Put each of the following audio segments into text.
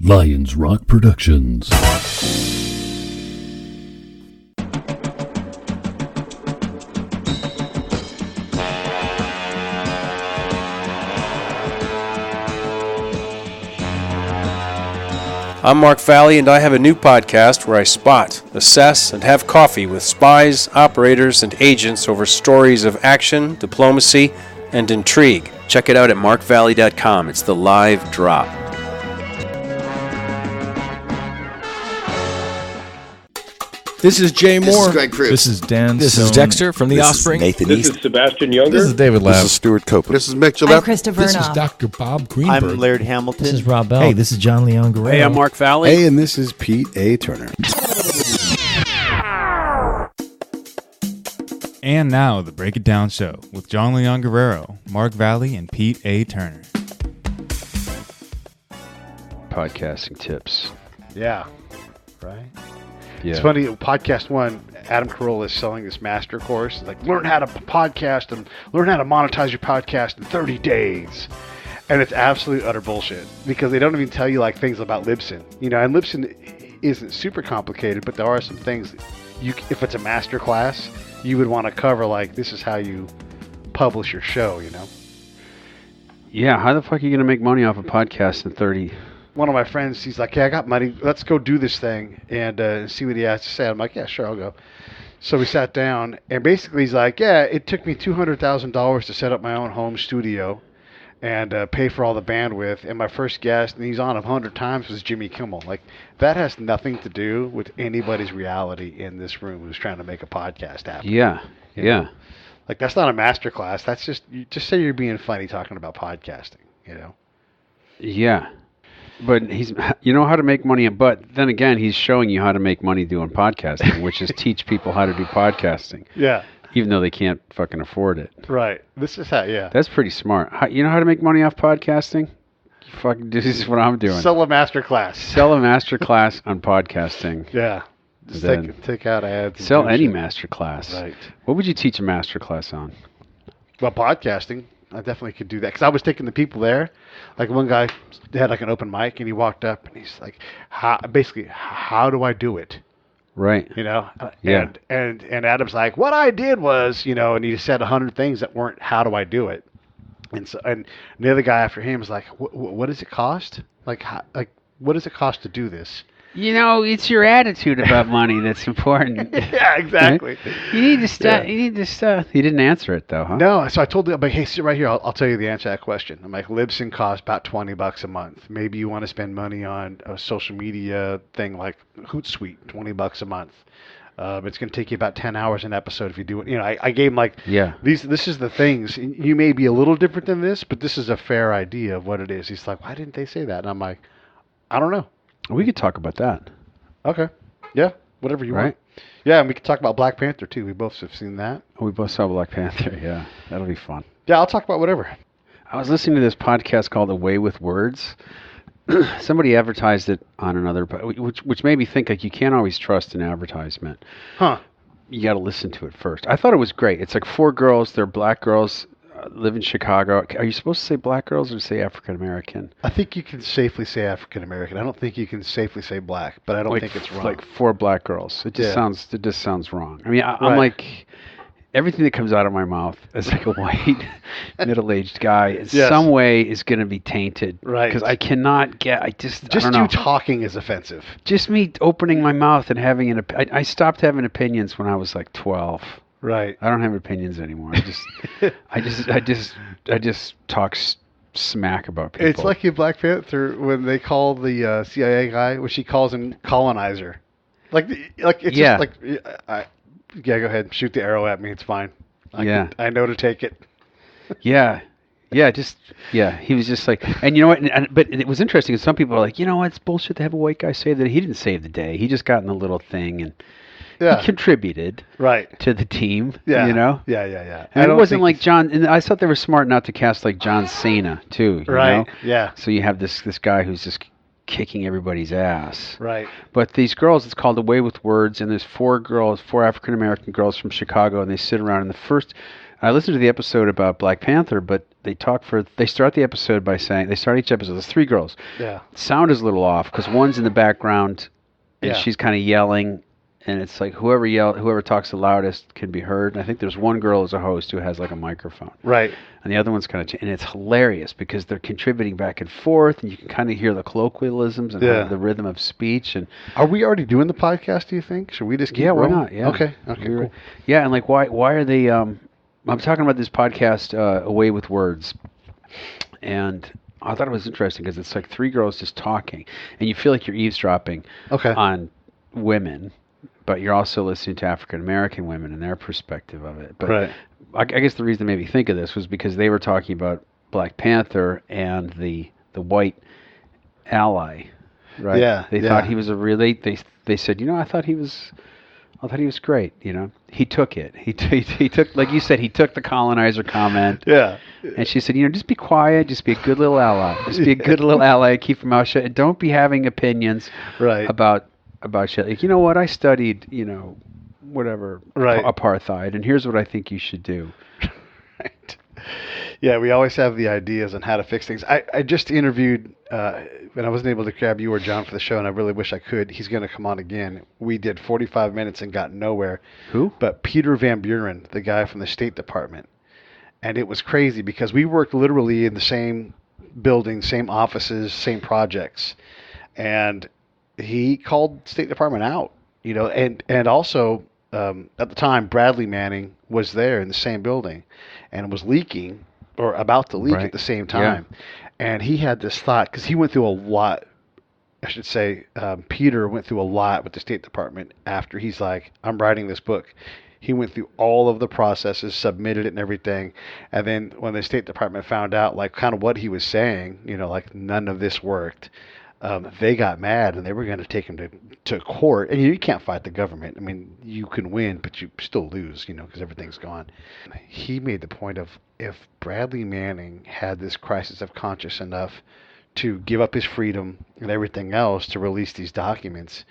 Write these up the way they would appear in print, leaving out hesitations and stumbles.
Lions Rock Productions. I'm Mark Valley, and I have a new podcast where I spot, assess, and have coffee with spies, operators, and agents over stories of action, diplomacy, and intrigue. Check it out at markvalley.com. It's the live drop. This is Jay Moore. This is Greg Cruz. This is Dan. This is Dexter from The Offspring. Nathan This East. is Sebastian Younger. This is David Labb. This is Stuart Copeland. This is Mick I'm Gillette. Christopher This is Knopf. Dr. Bob Greenberg. I'm Laird Hamilton. This is Rob Bell. Hey, this is John Leon Guerrero. Hey, I'm Mark Valley. Hey, and this is Pete A. Turner. And now, the Break It Down Show with John Leon Guerrero, Mark Valley, and Pete A. Turner. Podcasting tips. Yeah. Right? Yeah. It's funny, podcast one, Adam Carolla is selling this master course. It's like, learn how to podcast and learn how to monetize your podcast in 30 days. And it's absolute utter bullshit because they don't even tell you like things about Libsyn. You know, and Libsyn isn't super complicated, but there are some things that if it's a master class, you would want to cover, like, this is how you publish your show, you know? Yeah, how the fuck are you going to make money off a podcast in 30? One of my friends, he's like, yeah, I got money. Let's go do this thing and see what he has to say. I'm like, yeah, sure, I'll go. So we sat down, and basically he's like, yeah, it took me $200,000 to set up my own home studio and pay for all the bandwidth. And my first guest, and he's on 100 times, was Jimmy Kimmel. Like, that has nothing to do with anybody's reality in this room who's trying to make a podcast happen. Yeah, know? Like, that's not a master class. That's just, you just say you're being funny talking about podcasting, you know? Yeah. But you know how to make money, but then again, he's showing you how to make money doing podcasting, which is teach people how to do podcasting. Yeah. Even though they can't fucking afford it. Right. This is how, yeah. That's pretty smart. You know how to make money off podcasting? This is what I'm doing. Sell a master class. Sell a master class on podcasting. Yeah. Just take out ads. Sell any master class. Right. What would you teach a master class on? Well, podcasting. I definitely could do that because I was taking the people there. Like, one guy had like an open mic, and he walked up and he's like, how do I do it? Right. You know? Yeah. And Adam's like, what I did was, you know, and he said 100 things that weren't how do I do it. And so, and the other guy after him was like, what does it cost? Like, what does it cost to do this? You know, it's your attitude about money that's important. Yeah, exactly. Right? You need to start. Yeah. You need to start. He didn't answer it though, huh? No. So I told him, like, hey, sit right here. I'll tell you the answer to that question. I'm like, Libsyn costs about $20 a month. Maybe you want to spend money on a social media thing like Hootsuite, $20 a month. It's going to take you about 10 hours an episode if you do it. You know, I gave him like, this is the things. You may be a little different than this, but this is a fair idea of what it is. He's like, why didn't they say that? And I'm like, I don't know. We could talk about that. Okay. Yeah. Whatever you want. Yeah, and we could talk about Black Panther too. We both have seen that. We both saw Black Panther. Yeah, that'll be fun. Yeah, I'll talk about whatever. I was listening to this podcast called Away with Words. Somebody advertised it on another, which made me think like you can't always trust an advertisement. Huh. You got to listen to it first. I thought it was great. It's like 4 girls. They're black girls. Live in Chicago. Are you supposed to say black girls or say African American? I think you can safely say African American. I don't think you can safely say black, but I don't think it's wrong. Like 4 black girls. It just sounds wrong. I mean, I'm like, everything that comes out of my mouth as like a white middle-aged guy in some way is going to be tainted. Right. Because I cannot get. I don't know. You talking is offensive. Just me opening my mouth and having I stopped having opinions when I was like 12. Right. I don't have opinions anymore. I just talk smack about people. It's like in Black Panther when they call the CIA guy, when she calls him colonizer. Like it's just like, go ahead, shoot the arrow at me. It's fine. I know to take it. Yeah. He was just like, and you know what? But it was interesting. Some people are like, you know what? It's bullshit to have a white guy say that. He didn't save the day. He just got in a little thing and. Yeah. He contributed to the team, you know? Yeah. And it wasn't like John, and I thought they were smart not to cast like John Cena, too, you know? Yeah. So you have this guy who's just kicking everybody's ass. Right. But these girls, it's called Away with Words, and there's 4 African-American girls from Chicago, and they sit around, and the first, I listened to the episode about Black Panther, but they start the episode by saying, they start each episode, there's 3 girls. Yeah. Sound is a little off because one's in the background and Yeah. she's kind of yelling, and it's like whoever talks the loudest can be heard. And I think there's one girl as a host who has like a microphone. Right. And the other one's kind of, and it's hilarious because they're contributing back and forth, and you can kind of hear the colloquialisms and the rhythm of speech. And are we already doing the podcast? Do you think? Should we just keep? Yeah, why rolling? not? Yeah. Okay. Cool. Yeah, and like why are they? I'm talking about this podcast, Away with Words, and I thought it was interesting because it's like 3 girls just talking, and you feel like you're eavesdropping on women, but you're also listening to African American women and their perspective of it. But I guess the reason that made me think of this was because they were talking about Black Panther and the white ally, right? Yeah. They thought he was a really. They said, I thought he was great. He took it. He took, like you said, he took the colonizer comment. Yeah. And she said, just be quiet, just be a good little ally, just be a good little ally, keep your mouth shut, and don't be having opinions about shit. Like, you know what? I studied, whatever, apartheid, and here's what I think you should do. Right. Yeah, we always have the ideas on how to fix things. I just interviewed, and I wasn't able to grab you or John for the show, and I really wish I could. He's going to come on again. We did 45 minutes and got nowhere. Who? But Peter Van Buren, the guy from the State Department. And it was crazy because we worked literally in the same building, same offices, same projects. And he called State Department out, and also at the time, Bradley Manning was there in the same building and was leaking or about to leak at the same time. Yeah. And he had this thought, because he went through a lot, I should say, Peter went through a lot with the State Department after he's like, I'm writing this book. He went through all of the processes, submitted it and everything. And then when the State Department found out, like, kind of what he was saying, like none of this worked, they got mad and they were going to take him to court. And you can't fight the government. I mean, you can win, but you still lose, because everything's gone. He made the point of, if Bradley Manning had this crisis of conscience enough to give up his freedom and everything else to release these documents,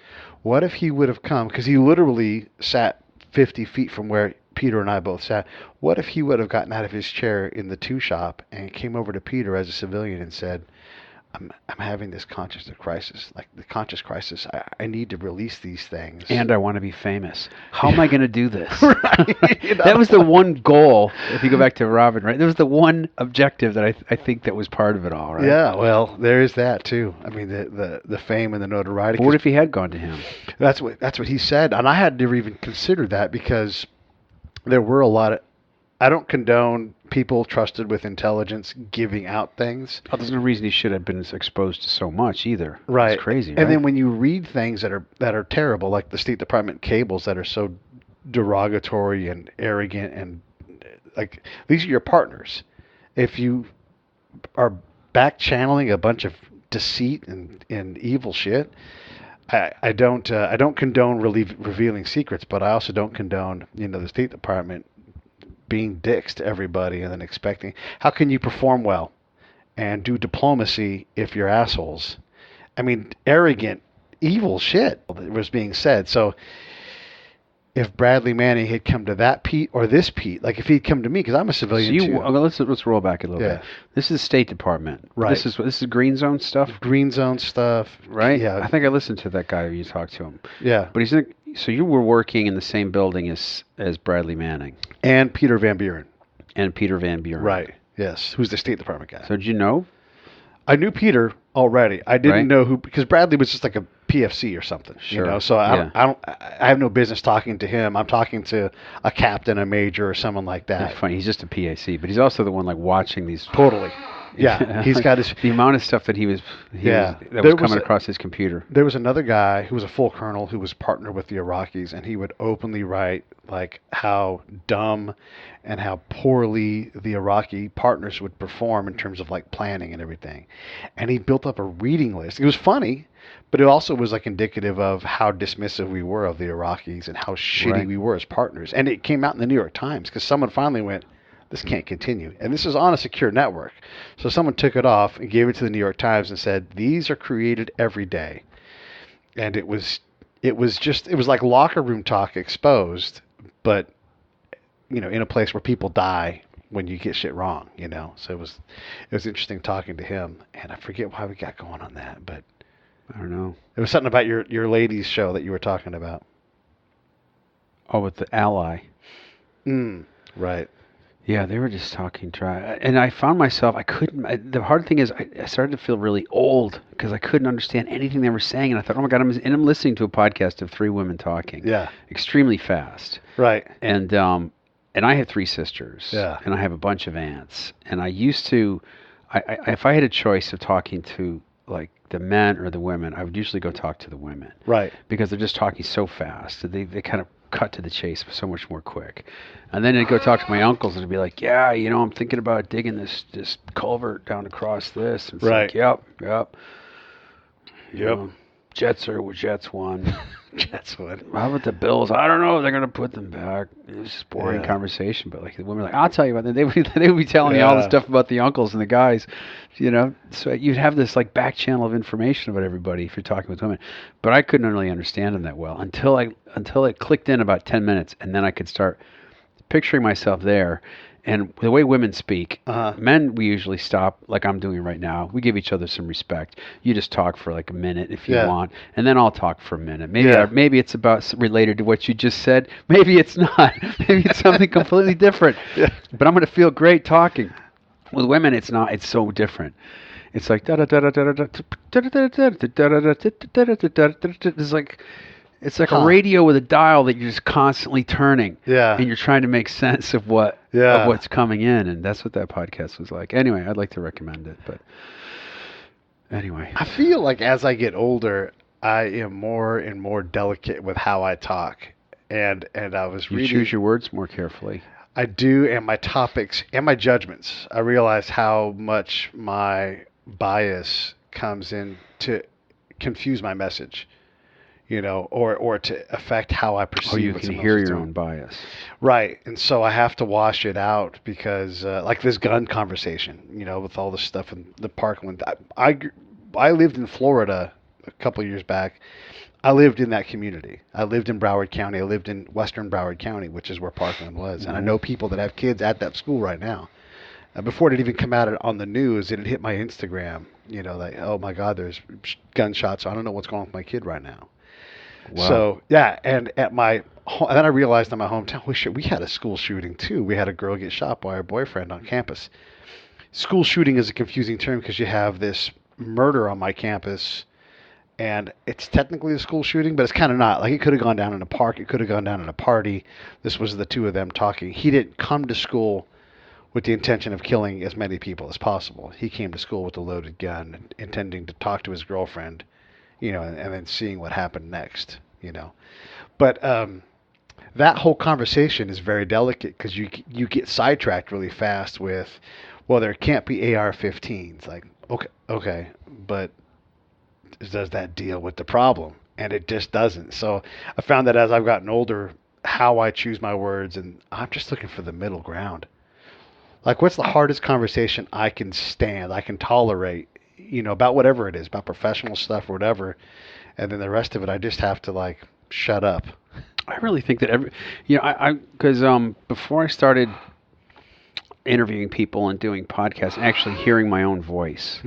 what if he would have come? Because he literally sat 50 feet from where Peter and I both sat. What if he would have gotten out of his chair in the 2 shop and came over to Peter as a civilian and said, I'm having this conscious crisis, like the conscious crisis. I need to release these things. And I want to be famous. How am I going to do this? That was the one goal, if you go back to Robin, right? That was the one objective that I think that was part of it all, right? Yeah, well, there is that too. I mean, the fame and the notoriety. But what if he had gone to him? That's what he said. And I had never even considered that, because there were a lot of, I don't condone people trusted with intelligence giving out things. Oh, there's no reason he should have been exposed to so much either. Right. It's crazy, And then when you read things that are terrible, like the State Department cables that are so derogatory and arrogant, and like, these are your partners. If you are back channeling a bunch of deceit and evil shit, I don't condone revealing secrets, but I also don't condone the State Department being dicks to everybody and then expecting. How can you perform well and do diplomacy if you're assholes? I mean, arrogant, evil shit was being said. So if Bradley Manning had come to that Pete or this Pete, like if he'd come to me, because I'm a civilian too. Let's roll back a little bit. This is State Department. Right. This is Green Zone stuff. Green Zone stuff. Right. Yeah. I think I listened to that guy when you talked to him. Yeah. But so you were working in the same building as Bradley Manning. And Peter Van Buren. Right. Yes. Who's the State Department guy. So did you know? I knew Peter already. I didn't know who, because Bradley was just like a PFC or something. Sure. So I have no business talking to him. I'm talking to a captain, a major, or someone like that. It's funny. He's just a PAC, but he's also the one like watching these. Totally. Yeah. He's got his the amount of stuff that was coming across his computer. There was another guy who was a full colonel who was partnered with the Iraqis, and he would openly write like how dumb and how poorly the Iraqi partners would perform in terms of like planning and everything. And he built up a reading list. It was funny, but it also was like indicative of how dismissive we were of the Iraqis and how shitty we were as partners. And it came out in the New York Times because someone finally went, this can't continue. And this is on a secure network. So someone took it off and gave it to the New York Times and said, these are created every day. And it was like locker room talk exposed, but in a place where people die when you get shit wrong, So it was interesting talking to him, and I forget why we got going on that, but I don't know. It was something about your ladies show that you were talking about. Oh, with the Ally. Right. Yeah, they were just talking dry. And I found myself, the hard thing is I started to feel really old because I couldn't understand anything they were saying. And I thought, oh my God, I'm listening to a podcast of 3 women talking. Yeah. Extremely fast. Right. And I have 3 sisters. Yeah. And I have a bunch of aunts. And I used to, if I had a choice of talking to like the men or the women, I would usually go talk to the women. Right. Because they're just talking so fast. They kind of cut to the chase so much more quick. And then I'd go talk to my uncles and it'd be like, yeah, I'm thinking about digging this culvert down across this. And it's right. Like, yep. Jets won. Jets won. How about the Bills? I don't know. They're going to put them back. It was just boring conversation. But like the women were like, I'll tell you about that. They would be telling me all the stuff about the uncles and the guys, So you'd have this like back channel of information about everybody if you're talking with women. But I couldn't really understand them that well until it clicked in about 10 minutes. And then I could start picturing myself there. And the way women speak, men, we usually stop, like I'm doing right now. We give each other some respect. You just talk for like a minute if you want, and then I'll talk for a minute. Maybe it's about related to what you just said. Maybe it's not. Maybe it's something completely different. Yeah. But I'm going to feel great talking. With women, it's not. It's so different. It's like it's like a radio with a dial that you're just constantly turning. Yeah. And you're trying to make sense of what's coming in, and that's what that podcast was like. Anyway, I'd like to recommend it, but anyway. I feel like as I get older, I am more and more delicate with how I talk. And I was You choose your words more carefully. I do, and my topics and my judgments. I realize how much my bias comes in to confuse my message. Or to affect how I perceive. Oh, you can hear your own bias. Right, and so I have to wash it out because, like this gun conversation, with all the stuff in the Parkland. I lived in Florida a couple of years back. I lived in that community. I lived in Broward County. I lived in Western Broward County, which is where Parkland was. And I know people that have kids at that school right now. Before it had even come out on the news, it had hit my Instagram. Like, oh my God, there's gunshots. I don't know what's going on with my kid right now. Wow. So and and then I realized in my hometown, we had a school shooting too. We had a girl get shot by her boyfriend on campus. School shooting is a confusing term because you have this murder on my campus, and it's technically a school shooting, but it's kind of not. Like it could have gone down in a park, it could have gone down in a party. This was the two of them talking. He didn't come to school with the intention of killing as many people as possible. He came to school with a loaded gun, intending to talk to his girlfriend. And then seeing what happened next, But that whole conversation is very delicate because you get sidetracked really fast with, well, there can't be AR-15s. Like, okay, but does that deal with the problem? And it just doesn't. So I found that as I've gotten older, how I choose my words, and I'm just looking for the middle ground. Like, what's the hardest conversation I can stand, I can tolerate? About whatever it is, about professional stuff or whatever, and then the rest of it, I just have to like shut up. I really think that because before I started interviewing people and doing podcasts, and actually hearing my own voice,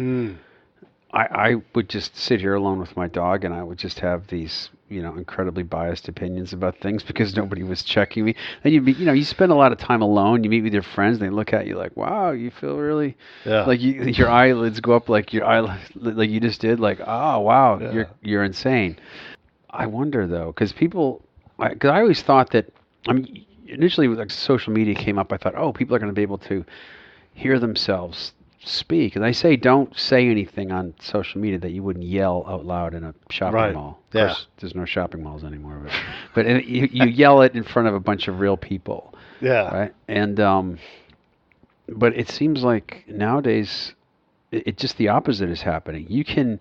I would just sit here alone with my dog, and I would just have these incredibly biased opinions about things because nobody was checking me. Then you spend a lot of time alone. You meet with your friends, and they look at you like, wow, you feel really like your eyelids go up like like you just did, like, oh wow, you're insane. I wonder though, because I always thought that, initially when like social media came up, I thought, oh, people are going to be able to hear themselves speak. And I say, don't say anything on social media that you wouldn't yell out loud in a shopping mall. Of course, there's no shopping malls anymore. But you yell it in front of a bunch of real people. Yeah. Right? And but it seems like nowadays it just the opposite is happening. You can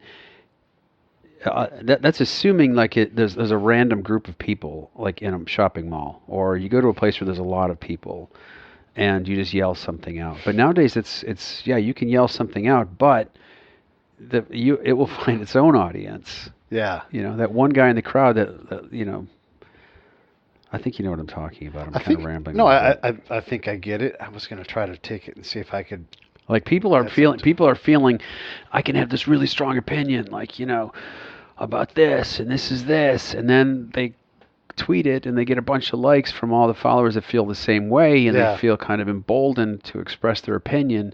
that's assuming like there's a random group of people like in a shopping mall, or you go to a place where there's a lot of people and you just yell something out. But nowadays it's you can yell something out, but it will find its own audience. Yeah. That one guy in the crowd that I think you know what I'm talking about. I'm I kind think of rambling. no, a little bit. I think I get it. I was going to try to take it and see if I could. Like people are feeling, I can have this really strong opinion, like, about this, and this is this, and then they tweet it and they get a bunch of likes from all the followers that feel the same way, and they feel kind of emboldened to express their opinion.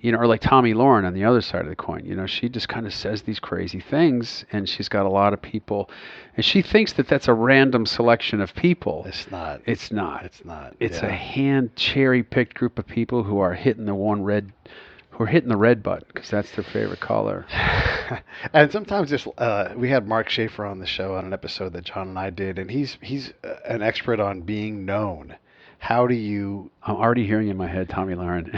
Or like Tommy Lauren on the other side of the coin. She just kind of says these crazy things, and she's got a lot of people, and she thinks that that's a random selection of people. It's not. It's not. It's not. It's a hand cherry-picked group of people who are hitting the red button because that's their favorite color. And sometimes we had Mark Schaefer on the show on an episode that John and I did, and he's an expert on being known. How do you... I'm already hearing in my head Tommy Lauren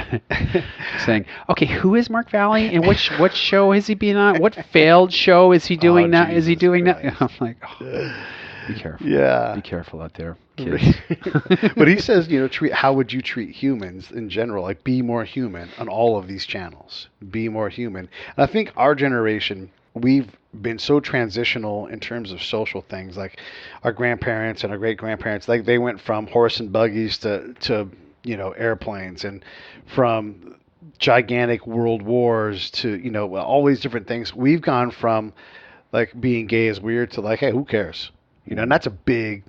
saying, okay, who is Mark Valley, and what show has he been on? What failed show is he doing now? Is he doing that? I'm like, be careful. Yeah. Be careful out there, kids. But he says, how would you treat humans in general? Like, be more human on all of these channels. Be more human. And I think our generation, we've been so transitional in terms of social things. Like our grandparents and our great grandparents, like they went from horse and buggies to airplanes, and from gigantic world wars to all these different things. We've gone from like being gay is weird to like, hey, who cares? And that's a big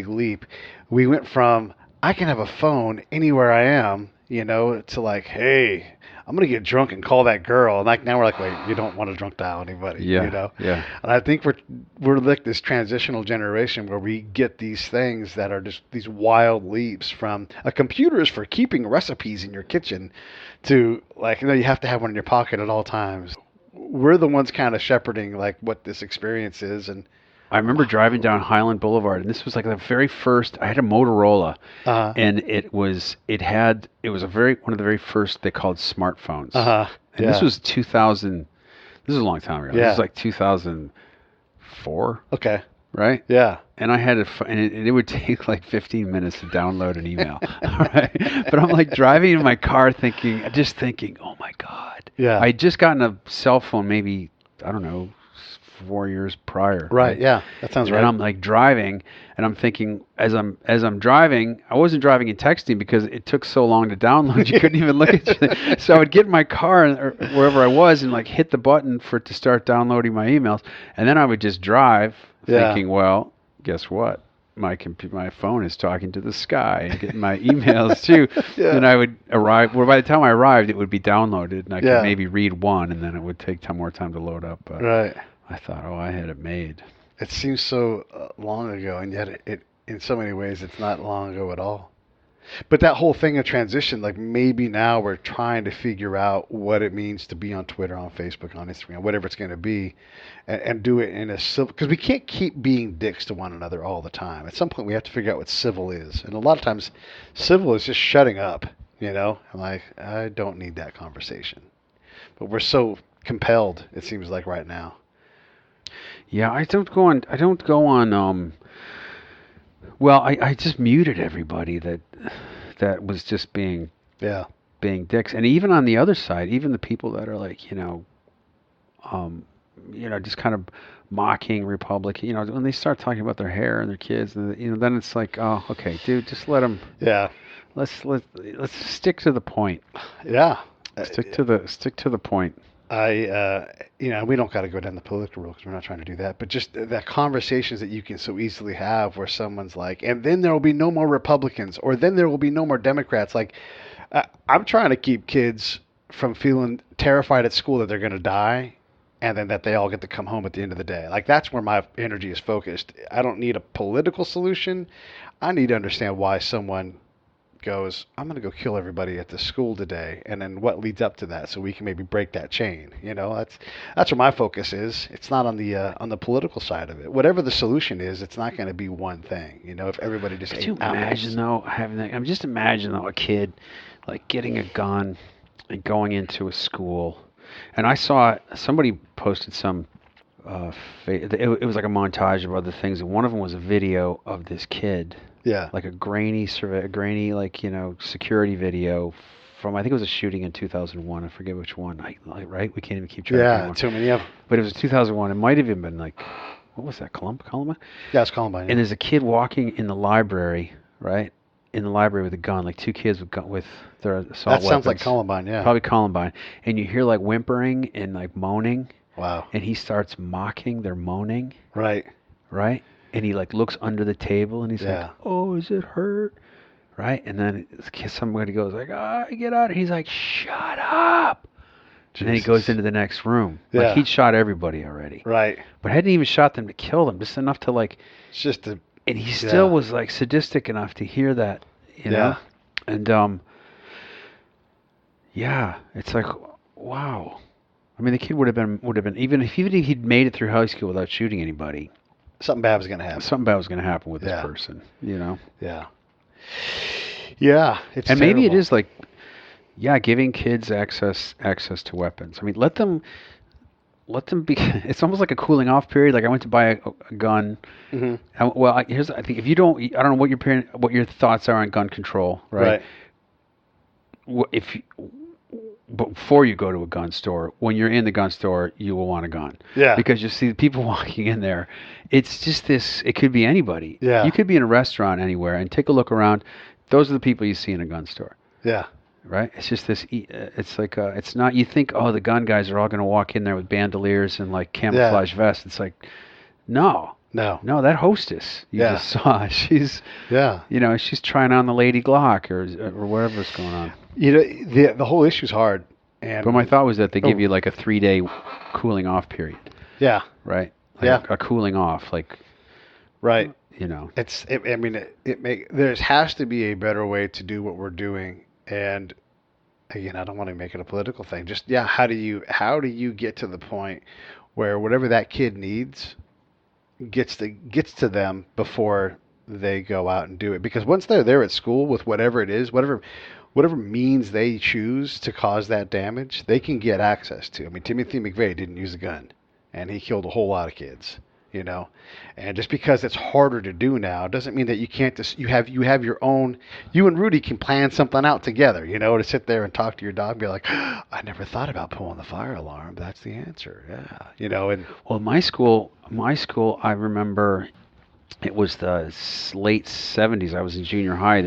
leap. We went from I can have a phone anywhere I am, to like, hey, I'm going to get drunk and call that girl. And like now we're like, wait, you don't want to drunk dial anybody, Yeah. And I think we're like this transitional generation where we get these things that are just these wild leaps from a computer is for keeping recipes in your kitchen to like, you have to have one in your pocket at all times. We're the ones kind of shepherding like what this experience is. And I remember driving down Highland Boulevard, and this was like the very first. I had a Motorola, and it was one of the very first they called smartphones. And this was 2000. This is a long time ago. Yeah. This was like 2004. Okay. Right. Yeah. And I had and it would take like 15 minutes to download an email. All right. But I'm like driving in my car, thinking, oh my God. Yeah. I had just gotten a cell phone, maybe I don't know, 4 years prior. Right. Yeah. That sounds right. And I'm like driving, and I'm thinking as I'm driving, I wasn't driving and texting because it took so long to download. You couldn't even look at it. So I would get in my car or wherever I was and like hit the button for it to start downloading my emails, and then I would just drive, thinking, well, guess what? My phone is talking to the sky and getting my emails too. And I would arrive. Well, by the time I arrived, it would be downloaded, and I could maybe read one, and then it would take more time to load up. Right. I thought, I had it made. It seems so long ago, and yet it in so many ways, it's not long ago at all. But that whole thing of transition, like maybe now we're trying to figure out what it means to be on Twitter, on Facebook, on Instagram, whatever it's going to be, and do it in a civil, because we can't keep being dicks to one another all the time. At some point, we have to figure out what civil is. And a lot of times, civil is just shutting up, I'm like, I don't need that conversation. But we're so compelled, it seems like right now. Yeah, I don't go on. Well, I just muted everybody that was just being dicks, and even on the other side, even the people that are like, just kind of mocking Republican. When they start talking about their hair and their kids, and then it's like, oh, okay, dude, just let them. Yeah. Let's stick to the point. Yeah. Stick to the point. We don't got to go down the political road because we're not trying to do that. But just the conversations that you can so easily have where someone's like, and then there will be no more Republicans, or then there will be no more Democrats. Like, I'm trying to keep kids from feeling terrified at school that they're going to die, and then that they all get to come home at the end of the day. Like, that's where my energy is focused. I don't need a political solution. I need to understand why someone goes, I'm going to go kill everybody at the school today, and then what leads up to that, so we can maybe break that chain. That's where my focus is. It's not on the political side of it. Whatever the solution is, it's not going to be one thing. If everybody just Could you imagine though having that? I'm just imagining though a kid like getting a gun and going into a school, and I saw somebody posted some. It was like a montage of other things, and one of them was a video of this kid. Yeah. Like a grainy security video from, I think it was a shooting in 2001. I forget which one. Right? We can't even keep track. Yeah, too many of them. But it was 2001. It might have even been like what was that, Columbine? Yeah, it's Columbine. Yeah. And there's a kid walking in the library, right? In the library with a gun, like two kids with their assault weapons. That sounds like Columbine, yeah. Probably Columbine. And you hear like whimpering and like moaning. Wow. And he starts mocking their moaning. Right. Right? And he like looks under the table and he's like, "Oh, is it hurt?" Right? And then somebody goes like, "Get out." And he's like, "Shut up." Jesus. And then he goes into the next room. Yeah. Like he'd shot everybody already. Right. But hadn't even shot them to kill them, just enough to like. It's just a. And he still was like sadistic enough to hear that, you know. And it's like, wow. I mean, the kid would have been even if he'd made it through high school without shooting anybody. Something bad was going to happen. Something bad was going to happen with this person, you know. Yeah. Yeah, it's and terrible. Maybe it is like, giving kids access to weapons. I mean, let them be. It's almost like a cooling off period. Like I went to buy a gun. Mm-hmm. I think if you don't, I don't know what your thoughts are on gun control, right? Before you go to a gun store, when you're in the gun store, you will want a gun. Yeah. Because you see the people walking in there. It's just this. It could be anybody. Yeah. You could be in a restaurant anywhere and take a look around. Those are the people you see in a gun store. Yeah. Right? It's just this. It's like it's not. You think, oh, the gun guys are all going to walk in there with bandoliers and like camouflage vests. It's like, no. That hostess you just saw. She's she's trying on the Lady Glock or whatever's going on. You know, the whole issue's hard. But my thought was that they give you like a 3-day cooling off period. Yeah. Right. Like a cooling off, like. Right. You know. There has to be a better way to do what we're doing. And again, I don't want to make it a political thing. Just how do you get to the point where whatever that kid needs gets to them before they go out and do it? Because once they're there at school with whatever it is, whatever means they choose to cause that damage, they can get access to. I mean, Timothy McVeigh didn't use a gun, and he killed a whole lot of kids. You know, and just because it's harder to do now doesn't mean that you can't you have your own. You and Rudy can plan something out together. You know, to sit there and talk to your dog and be like, I never thought about pulling the fire alarm. That's the answer. Yeah. You know, and my school, I remember it was the late 70s. I was in junior high.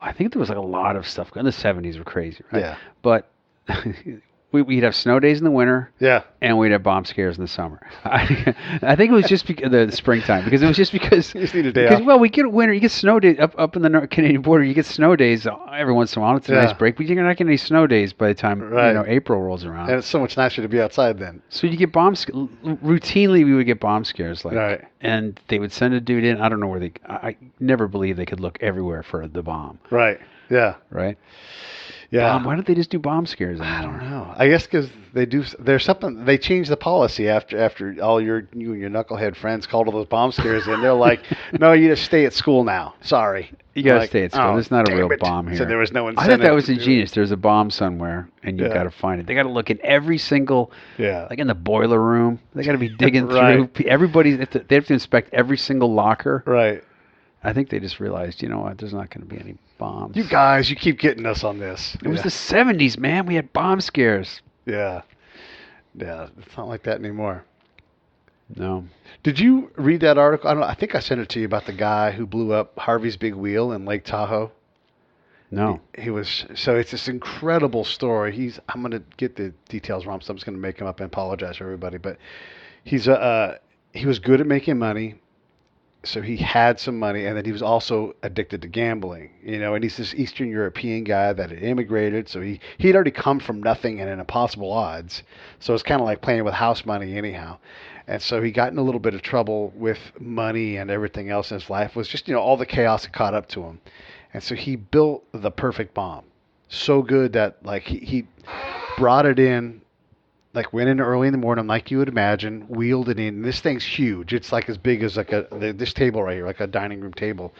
I think there was like a lot of stuff. In the 70s were crazy, right? Yeah. But we'd have snow days in the winter, and we'd have bomb scares in the summer. I think it was just the springtime, because it was just because you just need a day off. Well, we get winter, you get snow days up in the Canadian border. You get snow days every once in a while. It's a nice break, but you're not getting any snow days by the time April rolls around. And it's so much nicer to be outside then. So you get routinely we would get bomb scares, and they would send a dude in. I don't know where I never believed they could look everywhere for the bomb. Right. Yeah. Right. Yeah. Why don't they just do bomb scares anymore? I don't know. I guess because they do. There's something. They changed the policy after all you and your knucklehead friends called all those bomb scares, and they're like, "No, you just stay at school now. Sorry, you gotta stay at school. There's not a real bomb here." So there was no incentive. I thought that was ingenious. There's a bomb somewhere, and you gotta find it. They gotta look in every single, like in the boiler room. They gotta be digging through. Everybody, they have to inspect every single locker. Right. I think they just realized, you know what? There's not going to be any bombs. You guys, you keep getting us on this. It was the 70s, man. We had bomb scares. Yeah. Yeah, it's not like that anymore. No. Did you read that article? I think I sent it to you about the guy who blew up Harvey's big wheel in Lake Tahoe. No. So it's this incredible story. I'm going to get the details wrong, so I'm just going to make him up and apologize to everybody. But he was good at making money. So he had some money, and then he was also addicted to gambling, you know, and he's this Eastern European guy that had immigrated. So he'd already come from nothing and in impossible odds. So it's kind of like playing with house money anyhow. And so he got in a little bit of trouble with money and everything else in his life. It was just, all the chaos that caught up to him. And so he built the perfect bomb. So good that he brought it in, went in early in the morning, like you would imagine, wheeled it in. This thing's huge. It's like as big as this table right here, like a dining room table,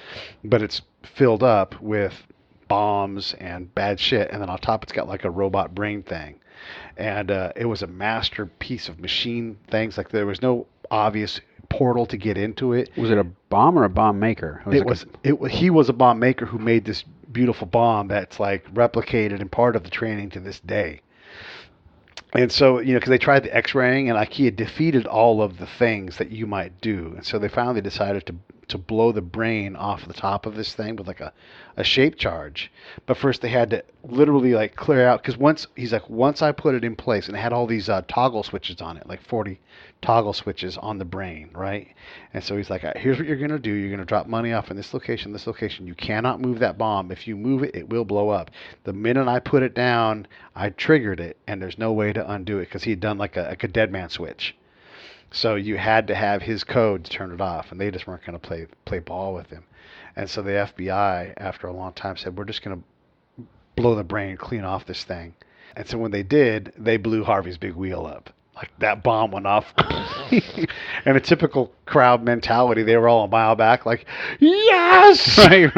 but it's filled up with bombs and bad shit. And then on top, it's got like a robot brain thing. And it was a masterpiece of machine things. Like there was no obvious portal to get into it. Was it a bomb or a bomb maker? He was a bomb maker who made this beautiful bomb that's replicated and part of the training to this day. And so, because they tried the X-raying, and like he had defeated all of the things that you might do, and so they finally decided to blow the brain off the top of this thing with like a shape charge. But first, they had to literally like clear out, because once I put it in place, and it had all these toggle switches on it, like 40 toggle switches on the brain, right? And so he's like, here's what you're gonna do. You're gonna drop money off in this location, this location. You cannot move that bomb. If you move it, it will blow up. The minute I put it down, I triggered it, and there's no way to undo it, because he'd done like a dead man switch. So you had to have his code to turn it off, and they just weren't going to play ball with him. And so the FBI, after a long time, said, we're just going to blow the brain clean off this thing. And so when they did, they blew Harvey's big wheel up. Like that bomb went off. And a typical crowd mentality, they were all a mile back like, yes! Right.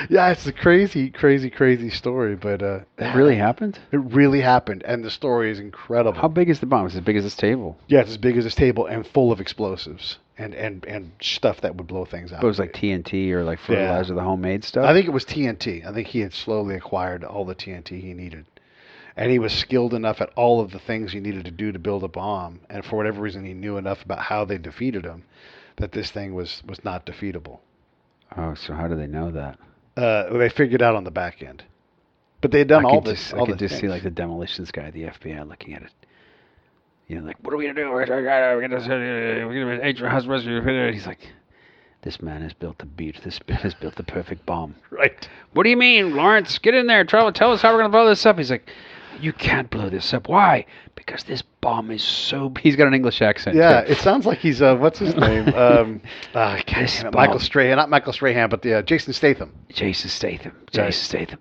Yeah, it's a crazy, crazy, crazy story. But it really happened? It really happened. And the story is incredible. How big is the bomb? Is it as big as this table? Yeah, it's as big as this table and full of explosives and stuff that would blow things out. But it was like TNT or like fertilizer, the homemade stuff? I think it was TNT. I think he had slowly acquired all the TNT he needed. And he was skilled enough at all of the things he needed to do to build a bomb. And for whatever reason, he knew enough about how they defeated him that this thing was not defeatable. Oh, so how do they know that? They figured out on the back end. But they had done all this. I could just see like the demolitions guy at the FBI looking at it. Like, what are we going to do? We're going to age house rescue. He's like, this man has built this man has built the perfect bomb. Right. What do you mean, Lawrence? Get in there. Tell us how we're going to blow this up. He's like, you can't blow this up. Why? Because this bomb is so... He's got an English accent. Yeah, too. it sounds like he's... what's his name? I can't name it. Michael Strahan. Not Michael Strahan, but Jason Statham. Jason Statham.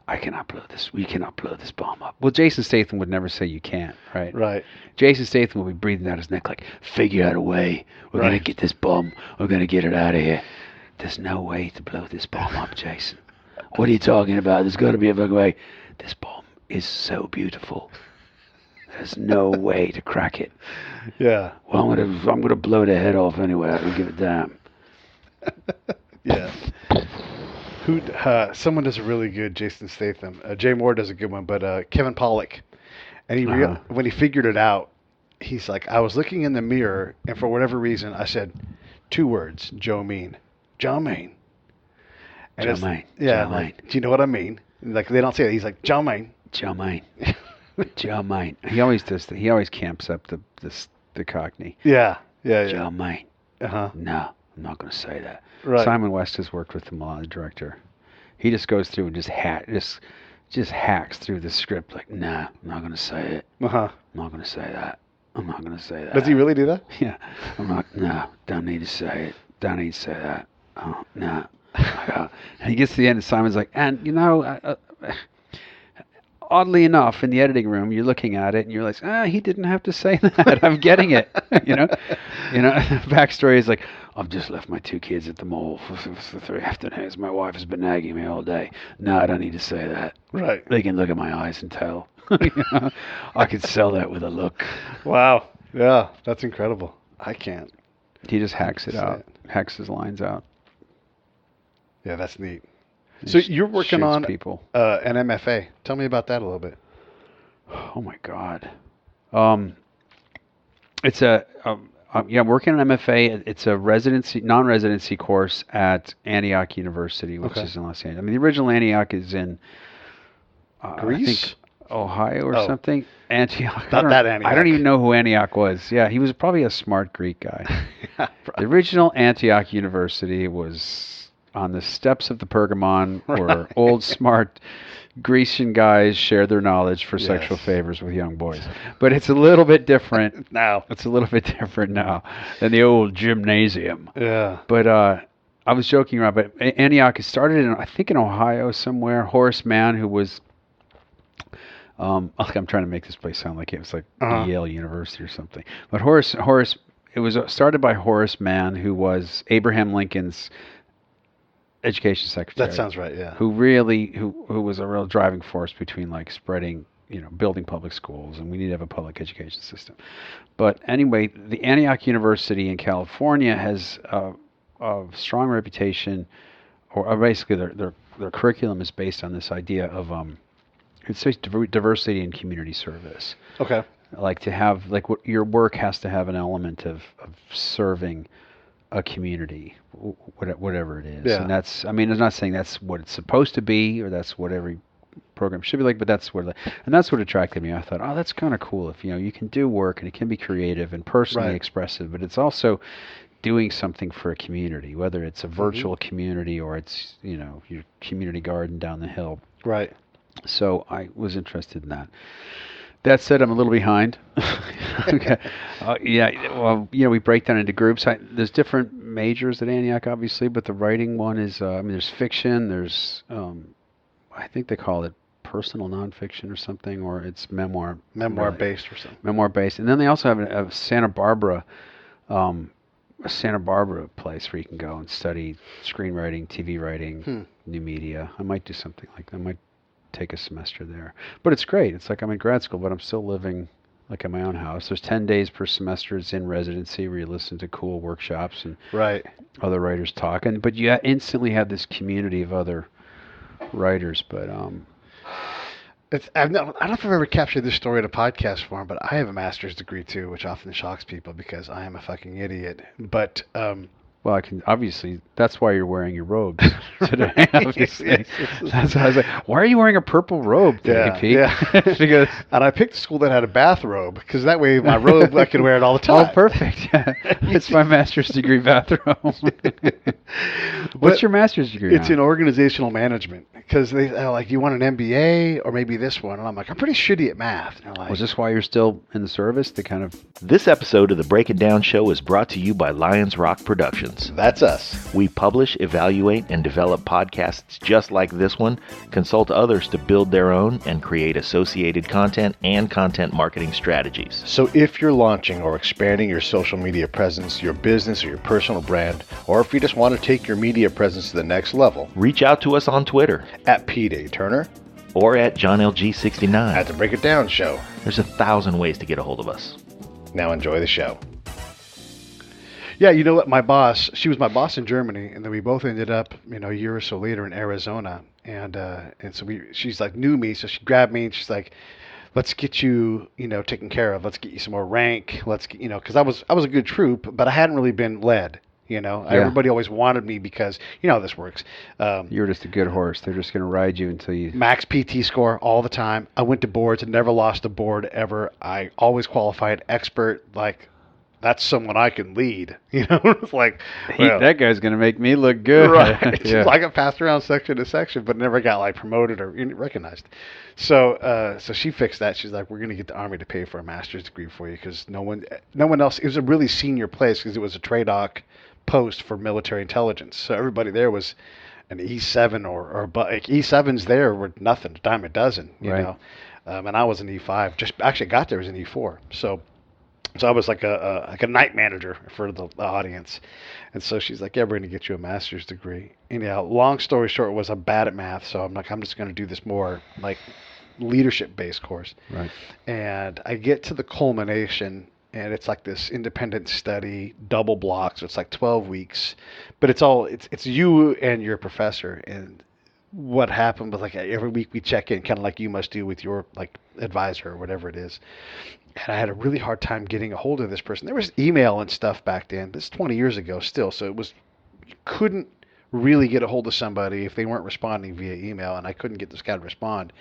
I cannot blow this. We cannot blow this bomb up. Well, Jason Statham would never say you can't, right? Right. Jason Statham would be breathing out his neck like, figure out a way. We're going to get this bomb. We're going to get it out of here. There's no way to blow this bomb up, Jason. What are you talking about? There's got to be a fucking way. This bomb is so beautiful. There's no way to crack it. Yeah. Well, I'm gonna blow the head off anyway. I don't give a damn. Yeah. Someone does a really good Jason Statham. Jay Moore does a good one, but Kevin Pollak. And when he figured it out, he's like, I was looking in the mirror, and for whatever reason, I said 2 words, Joe Mean. Joe Mean. Joe Mean. Yeah. Joe Mean. Do you know what I mean? Like, they don't say that. He's like, Joe Mean. Joe Mean. Joe Mean. He always does that. He always camps up the Cockney. Yeah. Joe Mean. Uh-huh. No, I'm not going to say that. Right. Simon West has worked with him a lot, the director. He just goes through and just hacks through the script like, nah, I'm not going to say it. Uh-huh. I'm not going to say that. I'm not going to say that. Does he really do that? Yeah. Don't need to say it. Don't need to say that. Oh, no. And he gets to the end and Simon's like, and oddly enough, in the editing room, you're looking at it and you're like, he didn't have to say that. I'm getting it. Backstory is like, I've just left my 2 kids at the mall for 3 afternoons. My wife has been nagging me all day. No, I don't need to say that. Right. They can look at my eyes and tell. I could sell that with a look. Wow. Yeah, that's incredible. I can't. He just hacks it out. Hacks his lines out. Yeah, that's neat. So you're working on people. An MFA. Tell me about that a little bit. Oh my God. It's I'm working on MFA. It's a non-residency course at Antioch University, which is in Los Angeles. I mean, the original Antioch is in Greece? I think Ohio or something. Antioch. Not that Antioch. I don't even know who Antioch was. Yeah, he was probably a smart Greek guy. The original Antioch University was on the steps of the Pergamon, where old smart Grecian guys share their knowledge for sexual favors with young boys. But it's a little bit different now. It's a little bit different now than the old gymnasium. Yeah. But I was joking around, but Antioch started in Ohio somewhere. Horace Mann, who was I'm trying to make this place sound like it was like Yale University or something. But Horace, it was started by Horace Mann, who was Abraham Lincoln's education secretary. That sounds right, yeah. Who was a real driving force between like spreading, building public schools, and we need to have a public education system. But anyway, the Antioch University in California has a strong reputation, or basically their curriculum is based on this idea of It's just diversity and community service. Okay. Like to have like what your work has to have an element of serving a community, whatever it is. Yeah. And that's, I mean, I'm not saying that's what it's supposed to be or that's what every program should be like, but that's what, and that's what attracted me. I thought, oh, that's kind of cool if, you can do work and it can be creative and personally expressive, but it's also doing something for a community, whether it's a virtual community or it's, your community garden down the hill. Right. So I was interested in that. That said, I'm a little behind. Okay. We break down into groups. There's different majors at Antioch, obviously, but the writing one is, there's fiction, there's, I think they call it personal nonfiction or something, or it's memoir. Memoir-based or something. Memoir-based. And then they also have a Santa Barbara place where you can go and study screenwriting, TV writing, new media. I might do something like that. I might take a semester there. But it's great. It's like I'm in grad school, but I'm still living like in my own house. There's 10 days per semester. It's in residency where you listen to cool workshops and other writers talk. But you instantly have this community of other writers. But I don't know if I've ever captured this story in a podcast form, but I have a master's degree too, which often shocks people because I am a fucking idiot. But well, I can obviously. That's why you're wearing your robes today. Obviously, that's why I was like, "Why are you wearing a purple robe today, Pete?" Yeah. Because and I picked a school that had a bathrobe because that way my robe I can wear it all the time. Oh, perfect! Yeah, it's my master's degree bathrobe. What's your master's degree? It's in organizational management because they like, you want an MBA or maybe this one, and I'm like, I'm pretty shitty at math. And they're like, was this why you're still in the service? To kind of. This episode of the Break It Down Show is brought to you by Lions Rock Productions. That's us. We publish, evaluate, and develop podcasts just like this one, consult others to build their own, and create associated content and content marketing strategies. So if you're launching or expanding your social media presence, your business, or your personal brand, or if you just want to take your media presence to the next level, reach out to us on Twitter at Pete A. Turner or at JohnLG69 at The Break It Down Show. There's 1,000 ways to get a hold of us. Now enjoy the show. Yeah, you know what? My boss, she was my boss in Germany, and then we both ended up, a year or so later in Arizona, and so she's like knew me, so she grabbed me and she's like, "Let's get you, taken care of. Let's get you some more rank. Let's get, because I was a good troop, but I hadn't really been led. Everybody always wanted me because how this works. You're just a good horse. They're just going to ride you until you max PT score all the time. I went to boards and never lost a board ever. I always qualified expert, like. That's someone I can lead, It's like that guy's going to make me look good, right? Yeah. I got passed around section to section, but never got like promoted or recognized. So she fixed that. She's like, "We're going to get the Army to pay for a master's degree for you because no one else." It was a really senior place because it was a TRADOC post for military intelligence. So everybody there was an E7 or like E7s there were nothing, a dime a dozen, you know. And I was an E5. Just actually got there as an E4. So I was like a night manager for the audience. And so she's like, "Yeah, we're going to get you a master's degree." Anyhow, long story short was I'm bad at math, so I'm like, I'm just going to do this more like leadership-based course. Right. And I get to the culmination, and it's like this independent study, double block, so it's like 12 weeks. But it's you and your professor. And what happened was like every week we check in, kind of like you must do with your like advisor or whatever it is. And I had a really hard time getting a hold of this person. There was email and stuff back then. This is 20 years ago still. So you couldn't really get a hold of somebody if they weren't responding via email. And I couldn't get this guy to respond.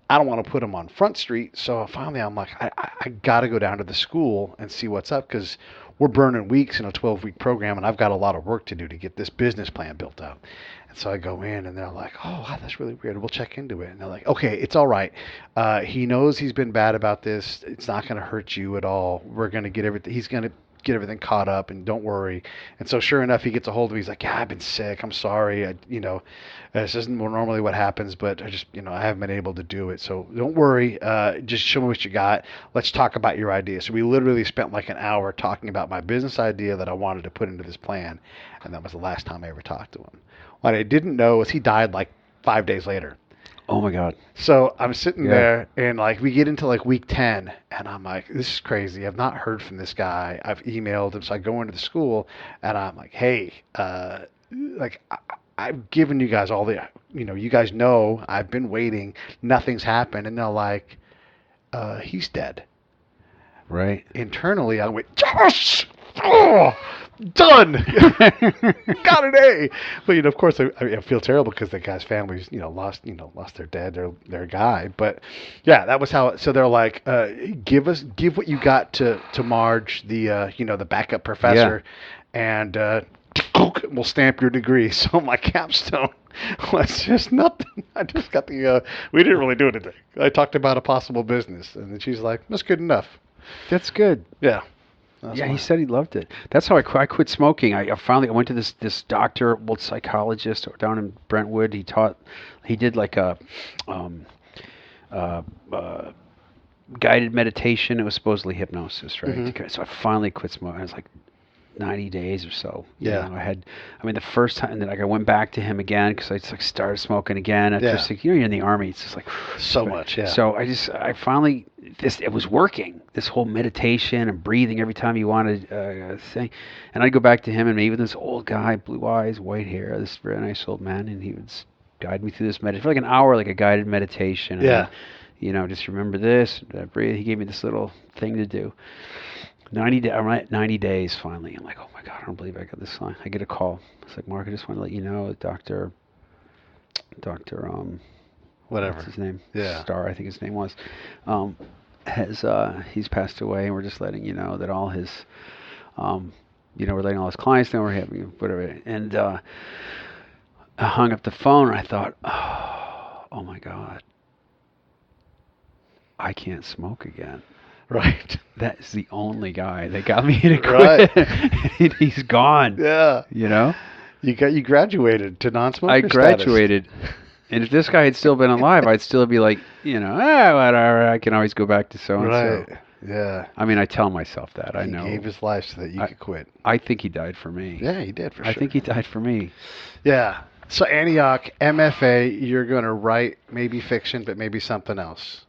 I don't want to put him on Front Street. So finally I'm like, I got to go down to the school and see what's up because we're burning weeks in a 12-week program. And I've got a lot of work to do to get this business plan built up. And so I go in, and they're like, "Oh, wow, that's really weird. We'll check into it." And they're like, "Okay, it's all right. He knows he's been bad about this. It's not going to hurt you at all. We're going to get everything. He's going to get everything caught up, and don't worry." And so sure enough, he gets a hold of me. He's like, "Yeah, I've been sick. I'm sorry. This isn't normally what happens, but I just, I haven't been able to do it. So don't worry. Just show me what you got. Let's talk about your idea." So we literally spent like an hour talking about my business idea that I wanted to put into this plan. And that was the last time I ever talked to him. What I didn't know is he died like 5 days later. Oh my God. So I'm sitting there and like we get into like week 10 and I'm like, this is crazy. I've not heard from this guy. I've emailed him. So I go into the school and I'm like, "Hey, I I've given you guys all the, you guys know I've been waiting. Nothing's happened. And they're like, he's dead. Right. Internally, I went, yes! Oh, done! Got an A! But, of course, I feel terrible because the guy's family's, lost their dad, their guy. But, yeah, that was how, so they're like, give what you got to Marge, the backup professor, and we'll stamp your degree. So my capstone was just nothing. I just got we didn't really do anything. I talked about a possible business, and then she's like, that's good enough. That's good. Yeah. He said he loved it. That's how I quit smoking. I went to this doctor, old psychologist down in Brentwood. He did like a guided meditation. It was supposedly hypnosis, right? Mm-hmm. So I finally quit smoking. I was like 90 days or so. Yeah. The first time, and then I went back to him again because I just started smoking again after you're in the Army. It's just like so much. Yeah. So I finally, it was working. This whole meditation and breathing every time you wanted a thing. And I'd go back to him, and maybe this old guy, blue eyes, white hair, this very nice old man, and he would guide me through this meditation for like an hour, like a guided meditation. And yeah. Then, just remember this, breathe. He gave me this little thing to do. I'm at 90 days finally. I'm like, oh my God, I don't believe I got this sign. I get a call. It's like, Mark, I just want to let you know, Dr. Whatever. What's his name? Yeah. Star, I think his name was. He's passed away, and we're just letting you know that all his, we're letting all his clients know we're having whatever. And I hung up the phone, and I thought, oh my God, I can't smoke again. Right. That's the only guy that got me to quit. Right. He's gone. Yeah. You graduated to non-smoker I graduated. And if this guy had still been alive, I'd still be like, whatever, I can always go back to so-and-so. Right. Yeah. I tell myself that. I know. He gave his life so that you could quit. I think he died for me. Yeah, he did, for sure. I think he died for me. Yeah. So Antioch, MFA, you're going to write maybe fiction, but maybe something else.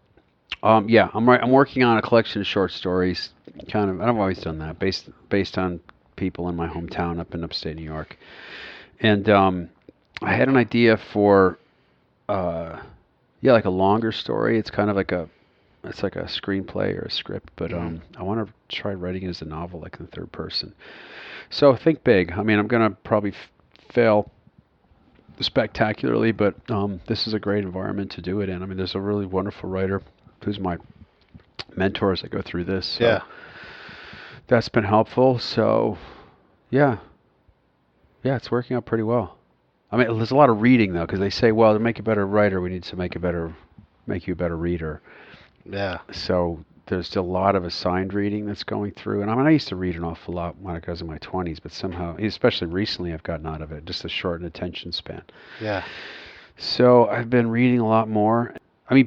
Yeah, I'm working on a collection of short stories. And I've always done that, based on people in my hometown up in upstate New York. And I had an idea for, like a longer story. It's kind of like it's like a screenplay or a script, but I want to try writing it as a novel, like in the third person. So think big. I'm going to probably fail spectacularly, but this is a great environment to do it in. There's a really wonderful writer who's my mentor as I go through this. So yeah. That's been helpful. So, yeah, it's working out pretty well. There's a lot of reading, though, because they say, well, to make a better writer, we need to make you a better reader. Yeah. So there's still a lot of assigned reading that's going through. And I used to read an awful lot when I was in my 20s, but somehow, especially recently, I've gotten out of it, just a shortened attention span. Yeah. So I've been reading a lot more.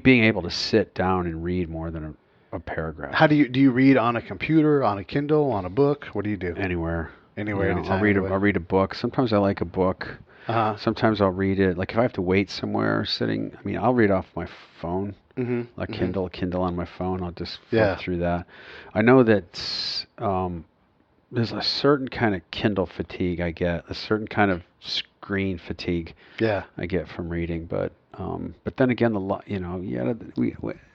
Being able to sit down and read more than a paragraph. How do you read on a computer, on a Kindle, on a book? What do you do? Anywhere. Anytime. I'll read a book. Sometimes I like a book. Sometimes I'll read it. Like if I have to wait somewhere sitting, I'll read off my phone. Like Kindle on my phone. I'll just flip through that. I know that there's a certain kind of Kindle fatigue I get, a certain kind of screen fatigue I get from reading, but then again, you gotta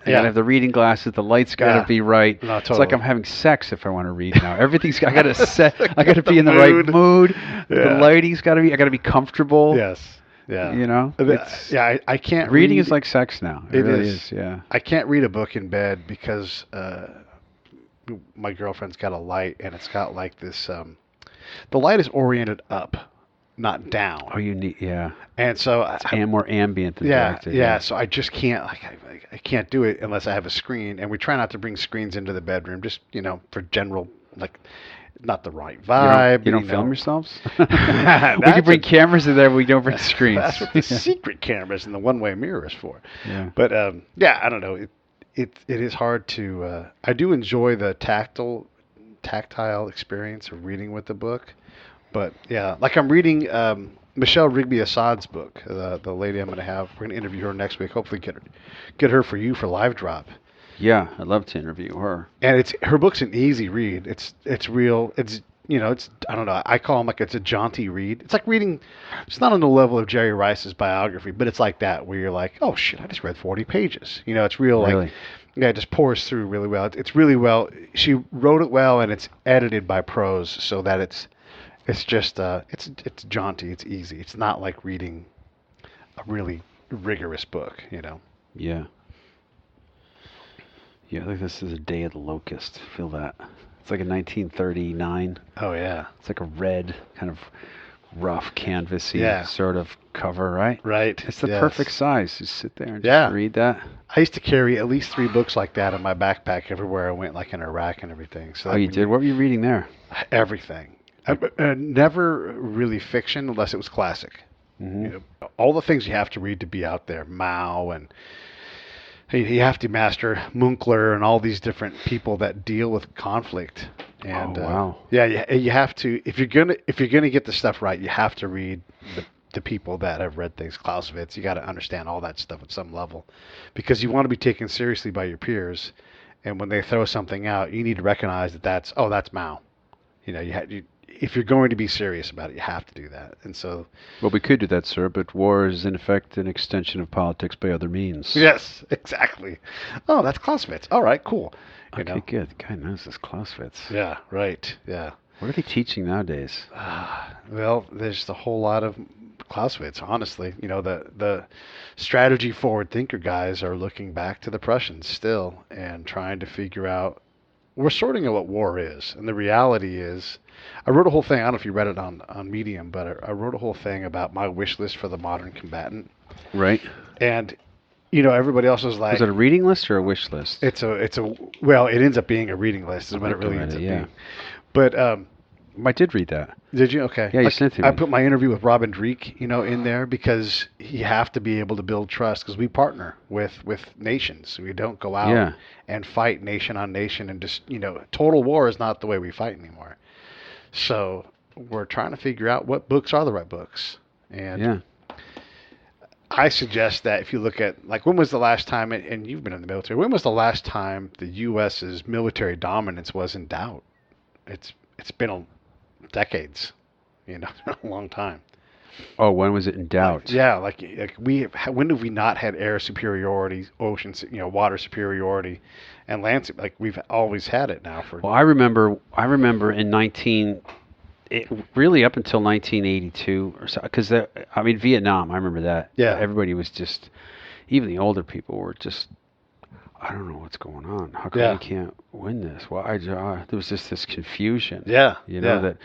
have the reading glasses. The light's gotta be right. No, totally. It's like I'm having sex if I want to read now. Everything's I gotta be in the right mood. The lighting's gotta be. I gotta be comfortable. Yes. Yeah. I can't. Reading is like sex now. It really is. Yeah. I can't read a book in bed because my girlfriend's got a light, and it's got like this. The light is oriented up, not down. Oh, you need, And so it's more ambient than directed. Yeah. So I just can't, I can't do it unless I have a screen. And we try not to bring screens into the bedroom, just for general, not the right vibe. You don't film yourselves? We can bring cameras in there, but we don't bring screens. That's what the secret cameras and the one-way mirror is for. Yeah. But I don't know. It is hard to. I do enjoy the tactile experience of reading with the book. But yeah, like I'm reading Michelle Rigby Assad's book, the lady I'm going to have. We're going to interview her next week. Hopefully get her for you for Live Drop. Yeah, I'd love to interview her. And her book's an easy read. It's real. It's it's, I don't know, I call them like it's a jaunty read. It's like reading, it's not on the level of Jerry Rice's biography, but it's like that where you're like, oh shit, I just read 40 pages. It's real Really? like, yeah, it just pours through really well. It's really well, she wrote it well, and it's edited by prose so that it's just, it's jaunty, it's easy. It's not like reading a really rigorous book. Yeah. Yeah, I think this is A Day of the Locust. Feel that. It's like a 1939. Oh, yeah. It's like a red, kind of rough, canvasy sort of cover, right? Right. It's the perfect size. Just sit there and Yeah. just read that. I used to carry at least 3 books like that in my backpack everywhere I went, like in Iraq and everything. So You did? What were you reading there? Everything. Never really fiction unless it was classic. Mm-hmm. All the things you have to read to be out there, Mao, and you have to master Munkler and all these different people that deal with conflict. And wow. You have to, if you're gonna get the stuff right, you have to read the people that have read things. Clausewitz, you got to understand all that stuff at some level, because you want to be taken seriously by your peers. And when they throw something out, you need to recognize that's Mao. If you're going to be serious about it, you have to do that. And so, well, we could do that, sir, but war is in effect an extension of politics by other means. Yes, exactly. Oh, that's Clausewitz. All right, cool. Okay, good. The guy knows this Clausewitz. Yeah, right. Yeah. What are they teaching nowadays? Well, there's a whole lot of Clausewitz, honestly. The strategy forward thinker guys are looking back to the Prussians still and trying to figure out, we're sorting out what war is. And the reality is, I wrote a whole thing, I don't know if you read it on Medium, but I wrote a whole thing about my wish list for the modern combatant. Right. And, everybody else was like... Was it a reading list or a wish list? Well, it ends up being a reading list is what it really ends up being. But... I did read that. Did you? Okay. Yeah, you sent it to me. I put my interview with Robin Dreek, in there because you have to be able to build trust, because we partner with nations. We don't go out and fight nation on nation and just, total war is not the way we fight anymore. So we're trying to figure out what books are the right books. And I suggest that if you look at, like, when was the last time, and you've been in the military, when was the last time the U.S.'s military dominance was in doubt? It's been decades, a long time. Oh, when was it in doubt? When have we not had air superiority, ocean, water superiority, and land? Like, we've always had it now for. Well, I remember really up until 1982 or so, because Vietnam. I remember that. Yeah. Everybody was just, even the older people were just, I don't know what's going on. How come we can't win this? Well, there was just this confusion. Yeah. That,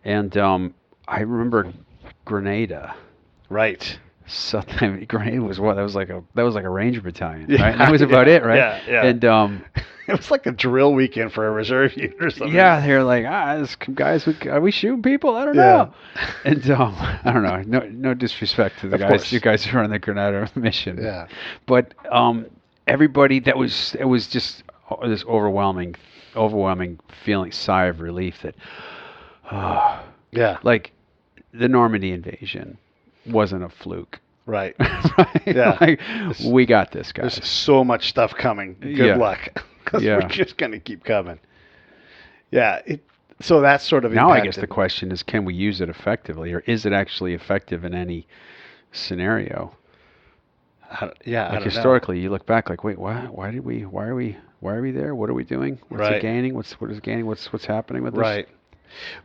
and I remember Grenada. Right. Something. Grenada was what? That was like a Ranger battalion, right? And that was about it, right? Yeah. And it was like a drill weekend for a reserve unit or something. Yeah, they're like, guys, are we shooting people? I don't know. And I don't know. No disrespect to the guys. You guys who are on the Grenada mission. Yeah. But everybody, it was just this overwhelming feeling, sigh of relief that, like the Normandy invasion wasn't a fluke. Right. Right? Yeah. Like, we got this, guys. There's so much stuff coming. Good luck. Because we're just going to keep coming. Yeah. So that's sort of now impacted. I guess the question is, can we use it effectively, or is it actually effective in any scenario? Like historically, you look back like, wait, why are we there? What are we doing? What's it gaining? What is it gaining? What's happening with this? Right.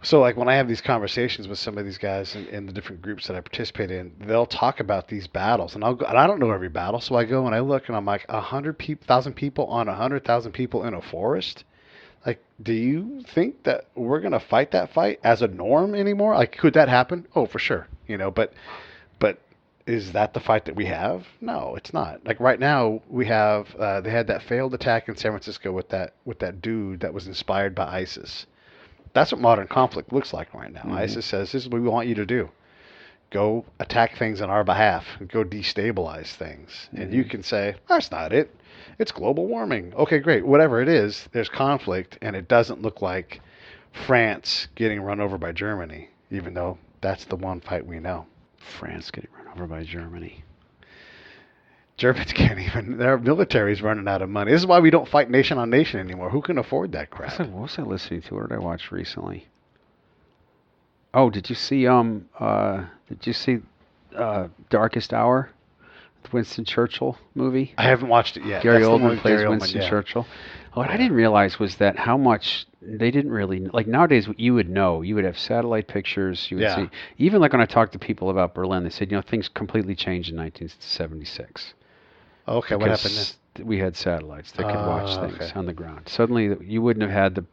So, like, when I have these conversations with some of these guys in the different groups that I participate in, they'll talk about these battles, and I don't know every battle, so I go and I look, and I'm like, 100,000 people on 100,000 people in a forest. Like, do you think that we're gonna fight that fight as a norm anymore? Like, could that happen? Oh, for sure. But is that the fight that we have? No, it's not. Like, right now we have they had that failed attack in San Francisco with that dude that was inspired by ISIS. That's what modern conflict looks like right now. Mm-hmm. ISIS says, this is what we want you to do. Go attack things on our behalf. Go destabilize things. Mm-hmm. And you can say, that's not it. It's global warming. Okay, great. Whatever it is, there's conflict, and it doesn't look like France getting run over by Germany, even though that's the one fight we know. France getting run over by Germany. Germans can't even, their military's running out of money. This is why we don't fight nation on nation anymore. Who can afford that crap? What was I listening to? What did I watch recently? Oh, did you see Darkest Hour, the Winston Churchill movie? I haven't watched it yet. Gary That's the one Oldman with plays Gary Winston Oldman, yeah. Churchill. What I didn't realize was that how much they didn't really like nowadays. You would know. You would have satellite pictures. You would see. Even like when I talked to people about Berlin, they said things completely changed in 1976. Okay, what happened then? We had satellites that could watch things on the ground. Suddenly, you wouldn't have had the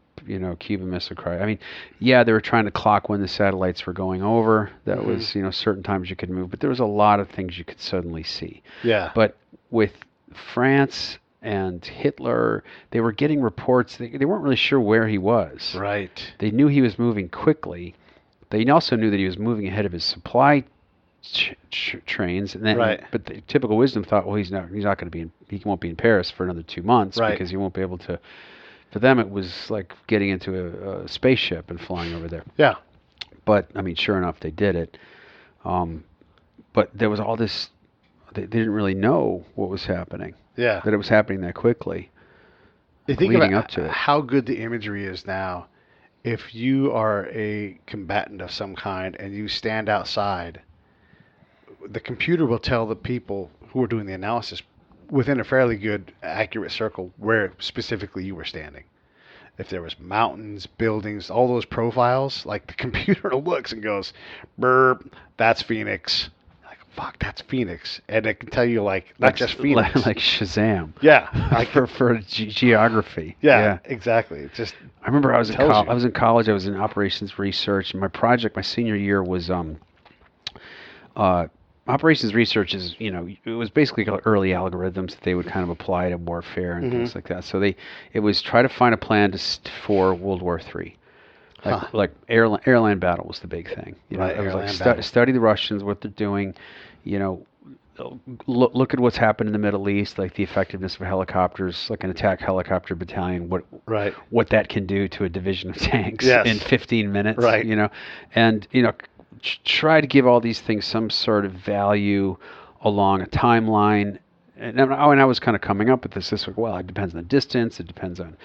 Cuban Missile Crisis. I mean, yeah, they were trying to clock when the satellites were going over. That was certain times you could move, but there was a lot of things you could suddenly see. Yeah. But with France and Hitler, they were getting reports. They weren't really sure where he was. Right. They knew he was moving quickly. They also knew that he was moving ahead of his supply trains, and then, but the typical wisdom thought, well, he won't be in Paris for another 2 months because he won't be able to. For them, it was like getting into a spaceship and flying over there. Yeah. But I mean, sure enough, they did it. But there was all this. They didn't really know what was happening. Yeah. That it was happening that quickly. You think leading about up to it. How good the imagery is now. If you are a combatant of some kind and you stand outside, the computer will tell the people who are doing the analysis within a fairly good, accurate circle where specifically you were standing. If there was mountains, buildings, all those profiles, like the computer looks and goes, burp, that's Phoenix. Like, fuck, that's Phoenix. And it can tell you, not just Phoenix. Like Shazam. Yeah. Like for geography. Yeah, exactly. It's just... I remember I was in college. I was in operations research. And my senior year was... operations research is, it was basically early algorithms that they would kind of apply to warfare and things like that. So it was try to find a plan for World War III. Like airline battle was the big thing. It was like study the Russians, what they're doing, look at what's happened in the Middle East, like the effectiveness of helicopters, like an attack helicopter battalion, what that can do to a division of tanks in 15 minutes, and try to give all these things some sort of value along a timeline. And I was kind of coming up with this like, well, it depends on the distance. It depends on,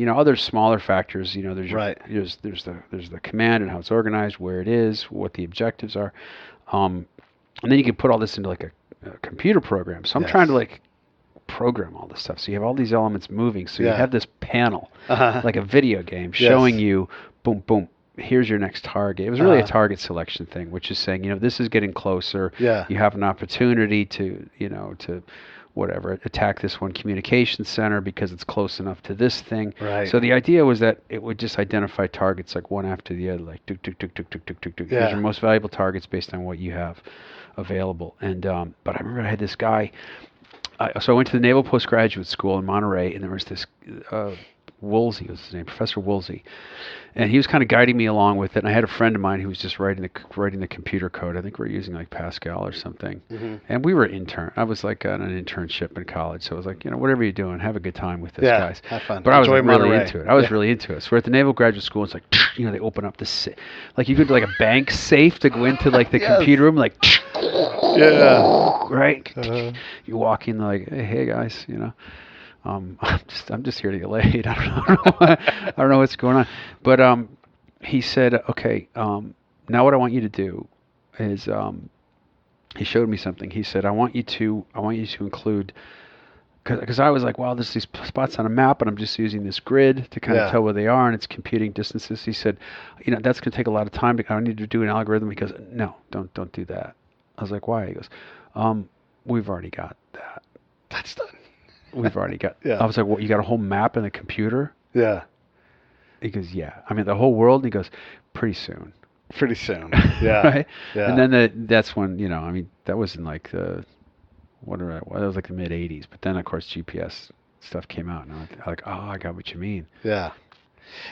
other smaller factors. There's the command and how it's organized, where it is, what the objectives are. And then you can put all this into like a computer program. So I'm trying to program all this stuff. So you have all these elements moving. So you have this panel, like a video game, showing you, boom, boom, here's your next target. It was really a target selection thing, which is saying, this is getting closer. Yeah. You have an opportunity to attack this one communication center because it's close enough to this thing. Right. So the idea was that it would just identify targets like one after the other, like tuk tuk tuk tuk tuk tuk tuk tuk. Here's your most valuable targets based on what you have available. And but I remember I had this guy. So I went to the Naval Postgraduate School in Monterey, and there was this Woolsey was his name, Professor Woolsey, and he was kind of guiding me along with it. And I had a friend of mine who was just writing the computer code. I think we were using like Pascal or something. And we were I was like on an internship in college, so I was like, whatever you're doing, have a good time with this, guys. Have fun. But Enjoy I was really Monterey. into it. I was really into it. So we're at the Naval Graduate School. It's like, they open up the like you go to like a bank safe to go into like the computer room, like. Right. You walk in like, hey guys, I'm just here to get laid. I don't know what's going on. But he said, okay, now what I want you to do is he showed me something. He said, I want you to include, because I was like, wow, there's these spots on a map, and I'm just using this grid to kind of tell where they are, and it's computing distances. He said, that's going to take a lot of time. I need to do an algorithm. He goes, no, don't do that. I was like, why? He goes, we've already got that. That's done. We've already got. I was like, what? You got a whole map in the computer? Yeah. He goes, yeah. I mean, the whole world. And he goes, pretty soon. Pretty soon. Yeah. Right. Yeah. And then that's when that was in like the that was like the mid '80s. But then of course GPS stuff came out, and I'm like, oh, I got what you mean. Yeah.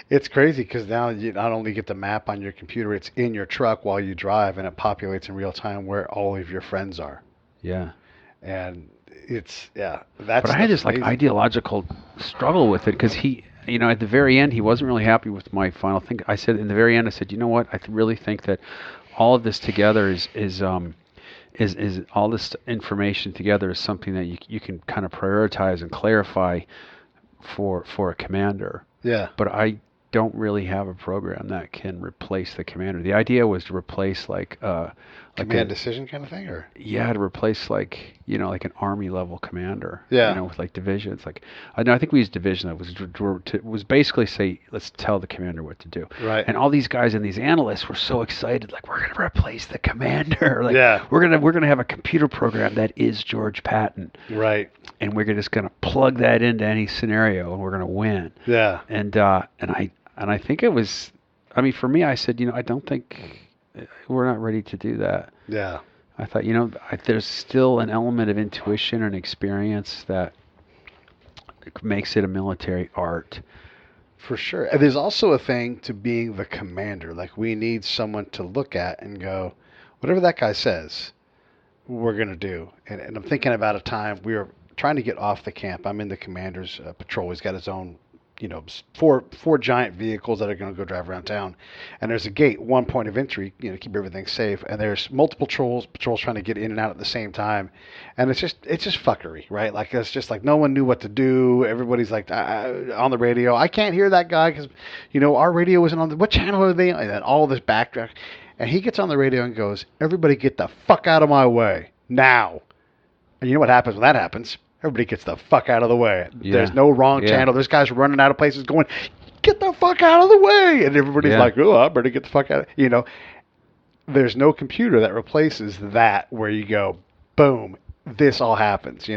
It's crazy because now you not only get the map on your computer, it's in your truck while you drive, and it populates in real time where all of your friends are. Yeah. And that's. But I had this like ideological struggle with it because he, at the very end, he wasn't really happy with my final thing. I said in the very end, I said, you know what? I really think that all of this together is all this information together is something that you can kind of prioritize and clarify for a commander. Yeah. But I don't really have a program that can replace the commander. The idea was to replace command decision kind of thing, or to replace like an army level commander. Yeah. With like divisions. Like I think we used division. It was basically say, let's tell the commander what to do. Right. And all these guys and these analysts were so excited, like we're gonna replace the commander. Like Yeah. we're gonna have a computer program that is George Patton. Right. And we're just gonna plug that into any scenario, and we're gonna win. Yeah. And I think it was. I mean, for me, I said, I don't think we're not ready to do that. Yeah. I thought, there's still an element of intuition and experience that makes it a military art. For sure. And there's also a thing to being the commander. Like, we need someone to look at and go, whatever that guy says, we're going to do. And I'm thinking about a time we were trying to get off the camp. I'm in the commander's patrol. He's got his own, four giant vehicles that are going to go drive around town. And there's a gate, one point of entry, keep everything safe. And there's multiple patrols trying to get in and out at the same time. And it's just fuckery, right? Like, it's just like no one knew what to do. Everybody's like on the radio. I can't hear that guy because, our radio isn't on. What channel are they on? And then all this backtrack. And he gets on the radio and goes, everybody get the fuck out of my way now. And you know what happens when that happens? Everybody gets the fuck out of the way. Yeah. There's no wrong channel. There's guys running out of places going, get the fuck out of the way. And everybody's like, oh, I better get the fuck out. There's no computer that replaces that where you go, boom, this all happens,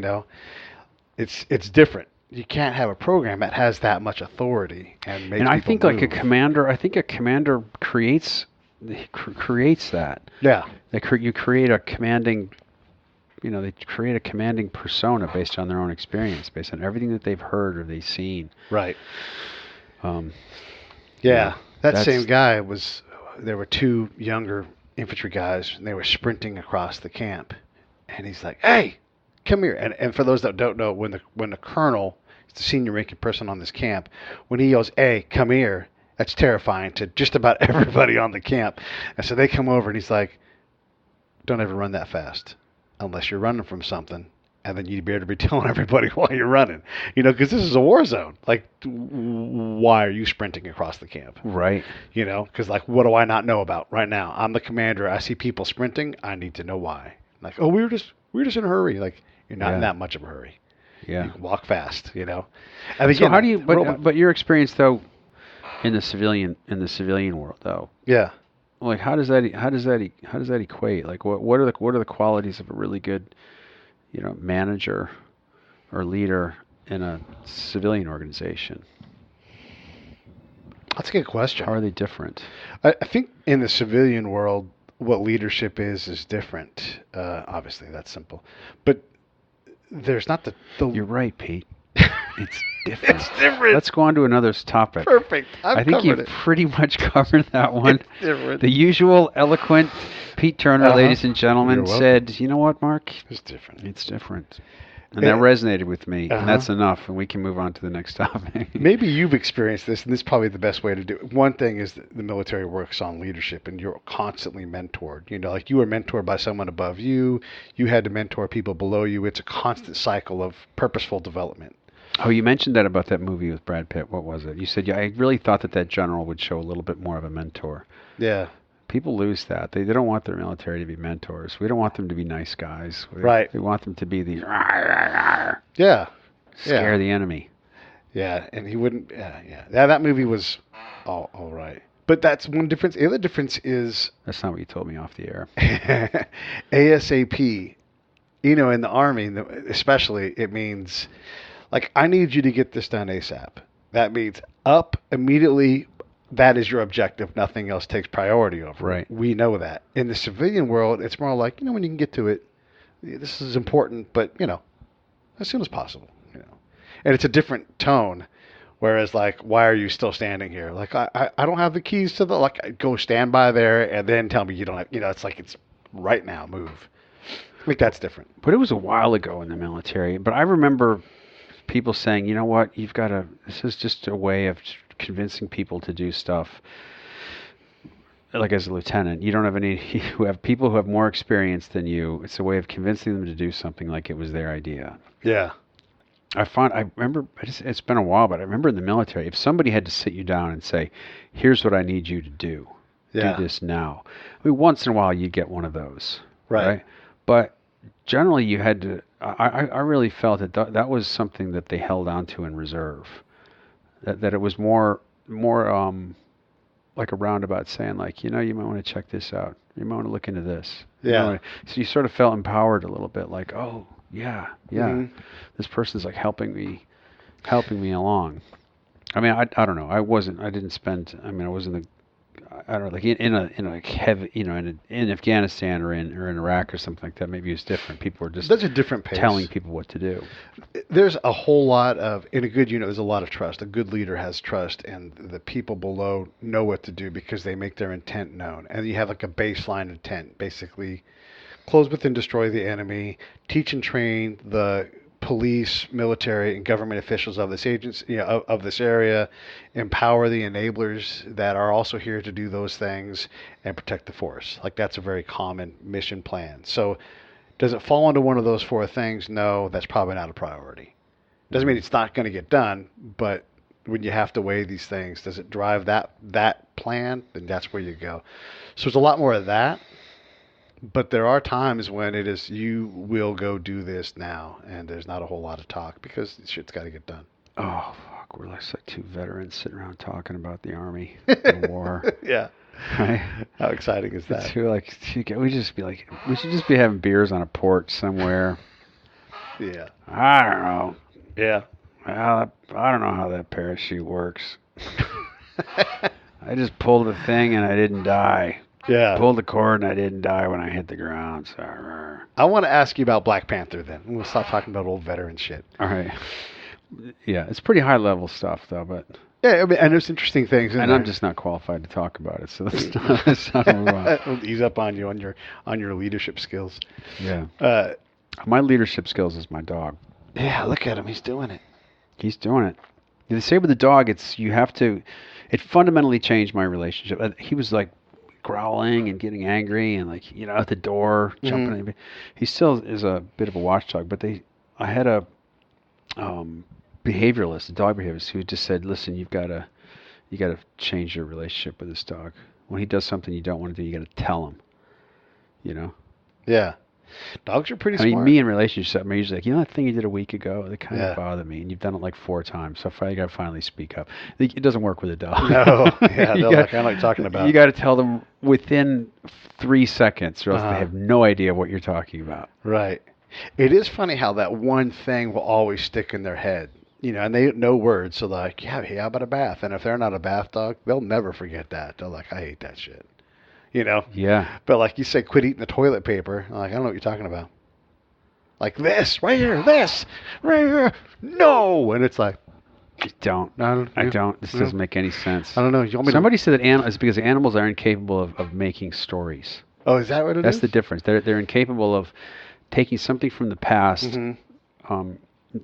It's different. You can't have a program that has that much authority and makes. And I think move. Like a commander creates that. Yeah. You create a commanding. They create a commanding persona based on their own experience, based on everything that they've heard or they've seen. Right. That same guy there were two younger infantry guys, and they were sprinting across the camp. And he's like, hey, come here. And for those that don't know, when the colonel, the senior ranking person on this camp, when he yells, hey, come here, that's terrifying to just about everybody on the camp. And so they come over, and he's like, don't ever run that fast. Unless you're running from something, and then you better be telling everybody why you're running, because this is a war zone. Like, why are you sprinting across the camp? Right. Because like, what do I not know about right now? I'm the commander. I see people sprinting. I need to know why. Like, oh, we were just in a hurry. Like, you're not in that much of a hurry. Yeah. You can walk fast. And again, so how do you? But your experience though, in the civilian world though. Yeah. Like how does that equate? Like what are the qualities of a really good, manager or leader in a civilian organization? That's a good question. How are they different? I think in the civilian world, what leadership is different. Obviously, that's simple. But there's not the. You're right, Pete. It's different. It's different. Let's go on to another topic. Perfect. I think you've pretty much covered that one. It's different. The usual eloquent Pete Turner, ladies and gentlemen, said, you know what, Mark? It's different. It's different. And that resonated with me, and that's enough, and we can move on to the next topic. Maybe you've experienced this, and this is probably the best way to do it. One thing is the military works on leadership, and you're constantly mentored. Like you were mentored by someone above you. You had to mentor people below you. It's a constant cycle of purposeful development. Oh, you mentioned that about that movie with Brad Pitt. What was it? You said, I really thought that general would show a little bit more of a mentor. Yeah. People lose that. They don't want their military to be mentors. We don't want them to be nice guys. Right. We want them to be the scare the enemy. Yeah, and he wouldn't. Yeah. That movie was all right. But that's one difference. The other difference is that's not what you told me off the air. ASAP. In the Army, especially, it means like I need you to get this done ASAP. That means up immediately. That is your objective. Nothing else takes priority over. Right. We know that. In the civilian world, it's more like, when you can get to it, this is important, but, as soon as possible, And it's a different tone. Whereas, like, why are you still standing here? Like, I don't have the keys to go stand by there and then tell me you don't have, it's like it's right now, move. I think that's different. But it was a while ago in the military. But I remember people saying, you know what, this is just a way of convincing people to do stuff. Like as a lieutenant, you don't have people who have more experience than you. It's a way of convincing them to do something like it was their idea. Yeah. I remember, it's been a while, but I remember in the military, if somebody had to sit you down and say, here's what I need you to do. Yeah. Do this now. I mean, once in a while you get one of those. Right. But generally you had to, I really felt that that was something that they held on to in reserve. That it was more like a roundabout saying, like, you might want to check this out. You might want to look into this. Yeah. So you sort of felt empowered a little bit, like, oh, yeah, Mm-hmm. this person's like helping me along. I mean, I don't know. I didn't spend. I mean, I was in the. I don't know, like in a heavy, in Afghanistan or in Iraq or something like that. Maybe it was different. People were just That's a different pace. telling people what to do. There's a whole lot of, in a good unit, there's a lot of trust. A good leader has trust, and the people below know what to do because they make their intent known. And you have like a baseline intent, basically, close with and destroy the enemy, teach and train the police, military, and government officials of this agency, of this area, empower the enablers that are also here to do those things, and protect the force. Like, that's a very common mission plan. So does it fall into one of those four things? No, that's probably not a priority. Doesn't mean it's not going to get done, but when you have to weigh these things, does it drive that plan? Then that's where you go. So there's a lot more of that. But there are times when it is, you will go do this now, and there's not a whole lot of talk because shit's got to get done. Oh, fuck. We're like two veterans sitting around talking about the Army and war. Yeah. Right? How exciting is that? We should just be having beers on a porch somewhere. Yeah. I don't know. Yeah. Well, I don't know how that parachute works. I just pulled the thing and I didn't die. Yeah. Pulled the cord and I didn't die when I hit the ground. So, I want to ask you about Black Panther then. We'll stop talking about old veteran shit. all right. Yeah, it's pretty high level stuff though, but Yeah, I mean, and there's interesting things. and I'm just not qualified to talk about it, so let's not move on. We'll ease up on you on your leadership skills. Yeah. My leadership skills is my dog. Yeah, look at him. He's doing it. He's doing it. They say with the dog, it fundamentally changed my relationship. He was like growling and getting angry and like, at the door, jumping. Mm-hmm. He still is a bit of a watchdog, but I had a dog behaviorist who just said, listen, you got to change your relationship with this dog. When he does something you don't want to do, you got to tell him, Yeah. Dogs are pretty smart. smart. I mean, me in relationships, I'm usually like, that thing you did a week ago, that kind of bothered me, and you've done it like 4 times, so I got to finally speak up. It doesn't work with a dog. No, yeah, they're like, I know what you're talking about. You got to tell them within 3 seconds, or else they have no idea what you're talking about. Right. It is funny how that one thing will always stick in their head, and they know words, so like, yeah, how about a bath? And if they're not a bath dog, they'll never forget that. They're like, I hate that shit. Yeah. But like you say, quit eating the toilet paper. I'm like, I don't know what you're talking about. Like this, right here, this, right here. No. And it's like, I don't. I don't. This doesn't make any sense. I don't know. Somebody said that it's because animals are incapable of making stories. Oh, is that what it is? That's the difference. They're incapable of taking something from the past. Mm-hmm.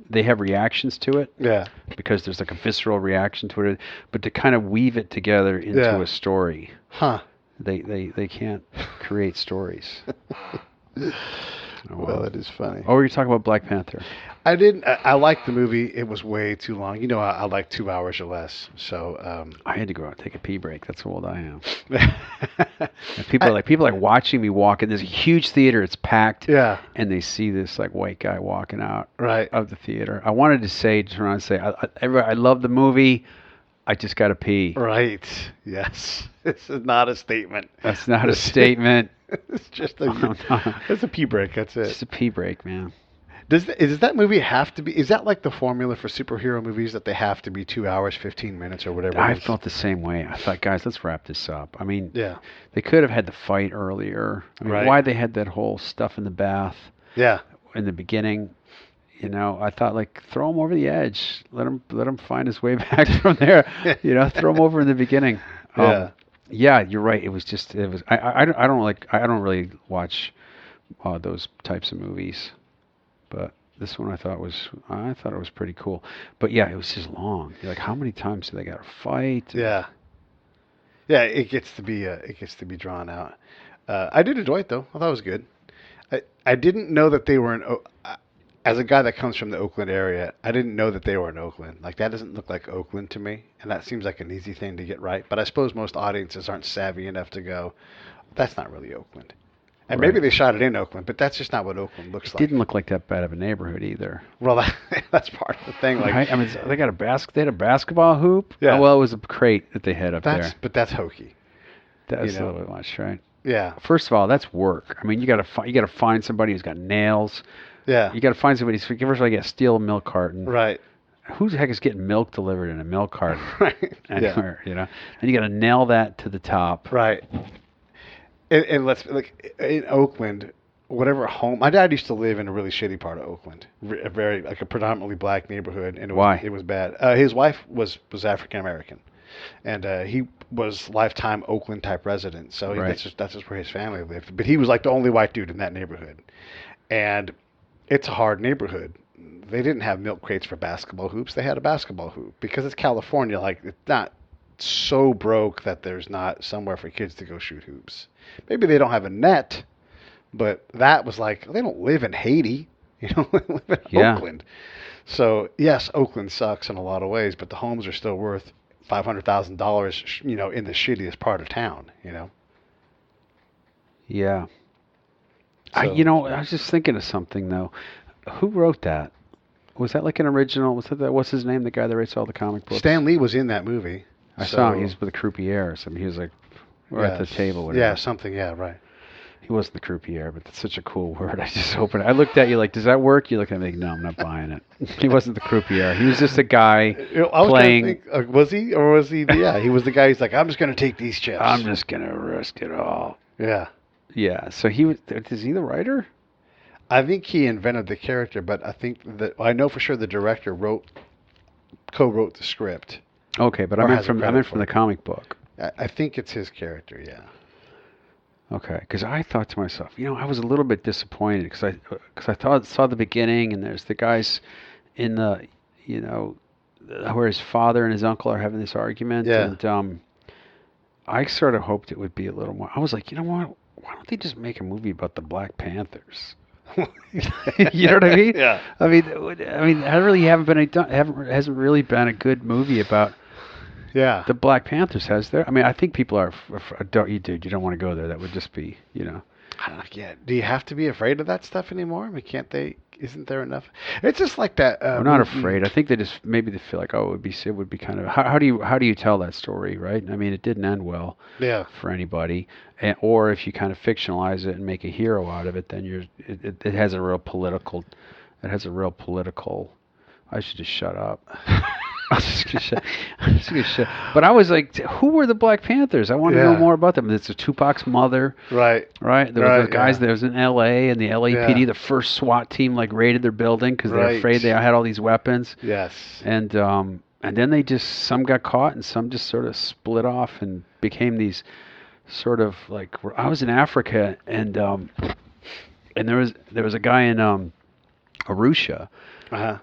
They have reactions to it. Yeah. Because there's like a visceral reaction to it. But to kind of weave it together into a story. Huh. They can't create stories. Well, that is funny. Oh, were you talking about Black Panther? I didn't. I liked the movie. It was way too long. I like 2 hours or less. So I had to go out and take a pee break. That's how old I am. People are watching me walk in. There's a huge theater. It's packed. Yeah. And they see this like white guy walking out right of the theater. I wanted to turn around and say, I love the movie. I just got to pee. Right. Yes. This is not a statement. That's not a statement. It's just it's a pee break. That's it. It's a pee break, man. Does that movie have to be? Is that like the formula for superhero movies that they have to be 2 hours, 15 minutes, or whatever? I felt the same way. I thought, guys, let's wrap this up. I mean, yeah, they could have had the fight earlier. I mean, why they had that whole stuff in the bath? Yeah, in the beginning. I thought, like, throw him over the edge. Let him find his way back from there. Throw him over in the beginning. Yeah, you're right. It was. I don't really watch those types of movies, but this one I thought it was pretty cool. But yeah, it was just long. You're like, how many times do they got to fight? Yeah. Yeah, it gets to be drawn out. I did enjoy it though. I thought it was good. I didn't know that they were as a guy that comes from the Oakland area, I didn't know that they were in Oakland. Like, that doesn't look like Oakland to me, and that seems like an easy thing to get right. But I suppose most audiences aren't savvy enough to go, that's not really Oakland. And maybe they shot it in Oakland, but that's just not what Oakland looks like. It didn't look like that bad of a neighborhood either. Well, that's part of the thing. Like, right? I mean, they got they had a basketball hoop. Yeah. Oh, well, it was a crate that they had up there. But that's hokey. That's a little bit much, right? Yeah. First of all, that's work. I mean, you got to find somebody who's got nails. Yeah. You got to find somebody. First of all, you got to steal a milk carton. Right. Who the heck is getting milk delivered in a milk carton? Right. Anywhere, you know. And you got to nail that to the top. Right. And let's in Oakland, whatever home. My dad used to live in a really shitty part of Oakland, a very a predominantly black neighborhood, and it was bad. His wife was African American, and he was lifetime Oakland type resident. So that's just where his family lived. But he was like the only white dude in that neighborhood, and it's a hard neighborhood. They didn't have milk crates for basketball hoops. They had a basketball hoop because it's California. Like, it's not so broke that there's not somewhere for kids to go shoot hoops. Maybe they don't have a net, but that was like, they don't live in Haiti, they live in Oakland. So yes, Oakland sucks in a lot of ways, but the homes are still worth $500,000, in the shittiest part of town, Yeah. So, I was just thinking of something though. Who wrote that? Was that like an original? Was that what's his name? The guy that writes all the comic books. Stan Lee was in that movie. I saw him. He was with the croupier or something. He was like, at the table. Whatever. Yeah, something. Yeah, right. He wasn't the croupier, but that's such a cool word. I just opened it. I looked at you like, does that work? You look at me like, no, I'm not buying it. He wasn't the croupier. He was just a guy playing. Was he? Or was he? Yeah, he was the guy who's like, I'm just going to take these chips. I'm just going to risk it all. Yeah. Yeah. So he was. Is he the writer? I think he invented the character, but I think that I know for sure the director co-wrote the script. Okay, but I meant from the comic book. I think it's his character, yeah. Okay, because I thought to myself, I was a little bit disappointed because I saw the beginning and there's the guys in the, where his father and his uncle are having this argument, and I sort of hoped it would be a little more. I was like, you know what? Why don't they just make a movie about the Black Panthers? You know what I mean? Yeah. I mean, I really hasn't really been a good movie about. Yeah. The Black Panthers, has there? I mean, I think people are. You don't want to go there. That would just be, Yeah. Do you have to be afraid of that stuff anymore? I mean, can't they? Isn't there enough? It's just like that. I'm not afraid. I think they just maybe they feel like, it would be kind of. How do you tell that story, right? I mean, it didn't end well. Yeah. For anybody, or if you kind of fictionalize it and make a hero out of it, then it has a real political. It has a real political. I should just shut up. I'm just gonna shut. But I was like, who were the Black Panthers? I want to know more about them. It's Tupac's mother. Right. There was the guys. There was in L.A. and the LAPD. The first SWAT team raided their building because they were afraid they had all these weapons. Yes. And then some got caught and some just sort of split off and became these sort of I was in Africa and there was a guy in Arusha. Uh-huh.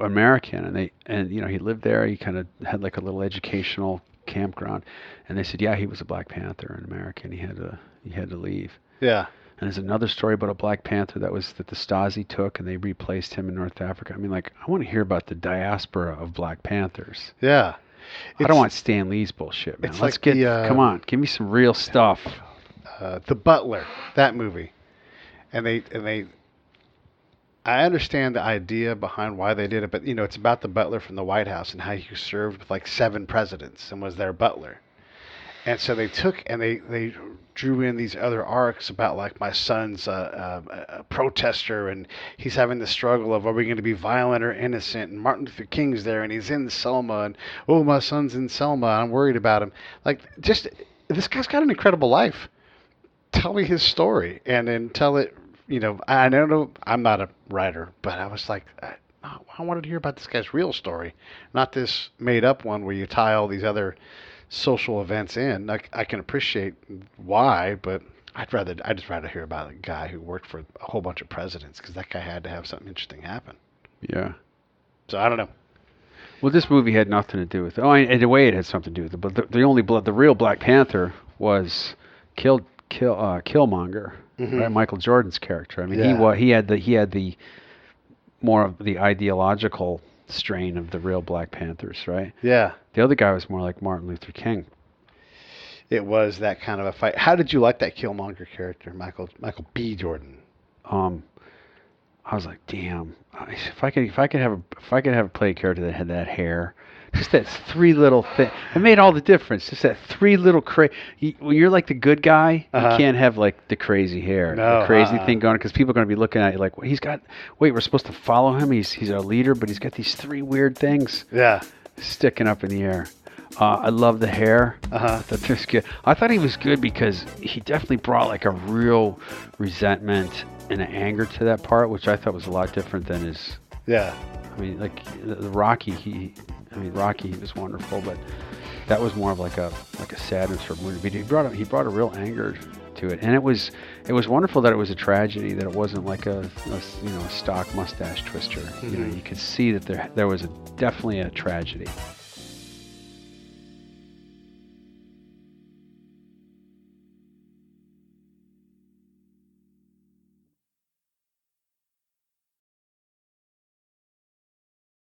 American, and he lived there. He kind of had like a little educational campground, and they said, he was a Black Panther in America, and he had to leave. Yeah. And there's another story about a Black Panther that the Stasi took, and they replaced him in North Africa. I mean, I want to hear about the diaspora of Black Panthers. Yeah. I don't want Stan Lee's bullshit, man. Let's get. Come on, give me some real stuff. The Butler, that movie, and they. I understand the idea behind why they did it, but it's about the butler from the White House and how he served with 7 presidents and was their butler. And so they took and they drew in these other arcs about my son's a protester and he's having the struggle of, are we going to be violent or innocent? And Martin Luther King's there and he's in Selma and, my son's in Selma. I'm worried about him. This guy's got an incredible life. Tell me his story and then tell it. I don't know. I'm not a writer, but I was like, I wanted to hear about this guy's real story, not this made-up one where you tie all these other social events in. I can appreciate why, but I'd just rather hear about a guy who worked for a whole bunch of presidents because that guy had to have something interesting happen. Yeah. So I don't know. Well, this movie had nothing to do with it. In a way, it had something to do with it, but the real Black Panther was Killmonger. Mm-hmm. Right, Michael Jordan's character. I mean, he had the more of the ideological strain of the real Black Panthers, right? Yeah. The other guy was more like Martin Luther King. It was that kind of a fight. How did you like that Killmonger character, Michael B. Jordan? I was like, damn. If I could have play a character that had that hair, just that three little thing, it made all the difference. Just that three little when you're like the good guy, you can't have like the crazy hair, the crazy thing going, because people are going to be looking at you like, we're supposed to follow him. He's our leader, but he's got these three weird things. Yeah. Sticking up in the air. I love the hair. I thought he was good because he definitely brought like a real resentment and an anger to that part, which I thought was a lot different than his. Yeah. I mean, like the Rocky, Rocky he was wonderful, but that was more of like a sadness or mood. He brought a real anger to it, and it was wonderful that it was a tragedy, that it wasn't like a stock mustache twister. You know, you could see that there was definitely a tragedy.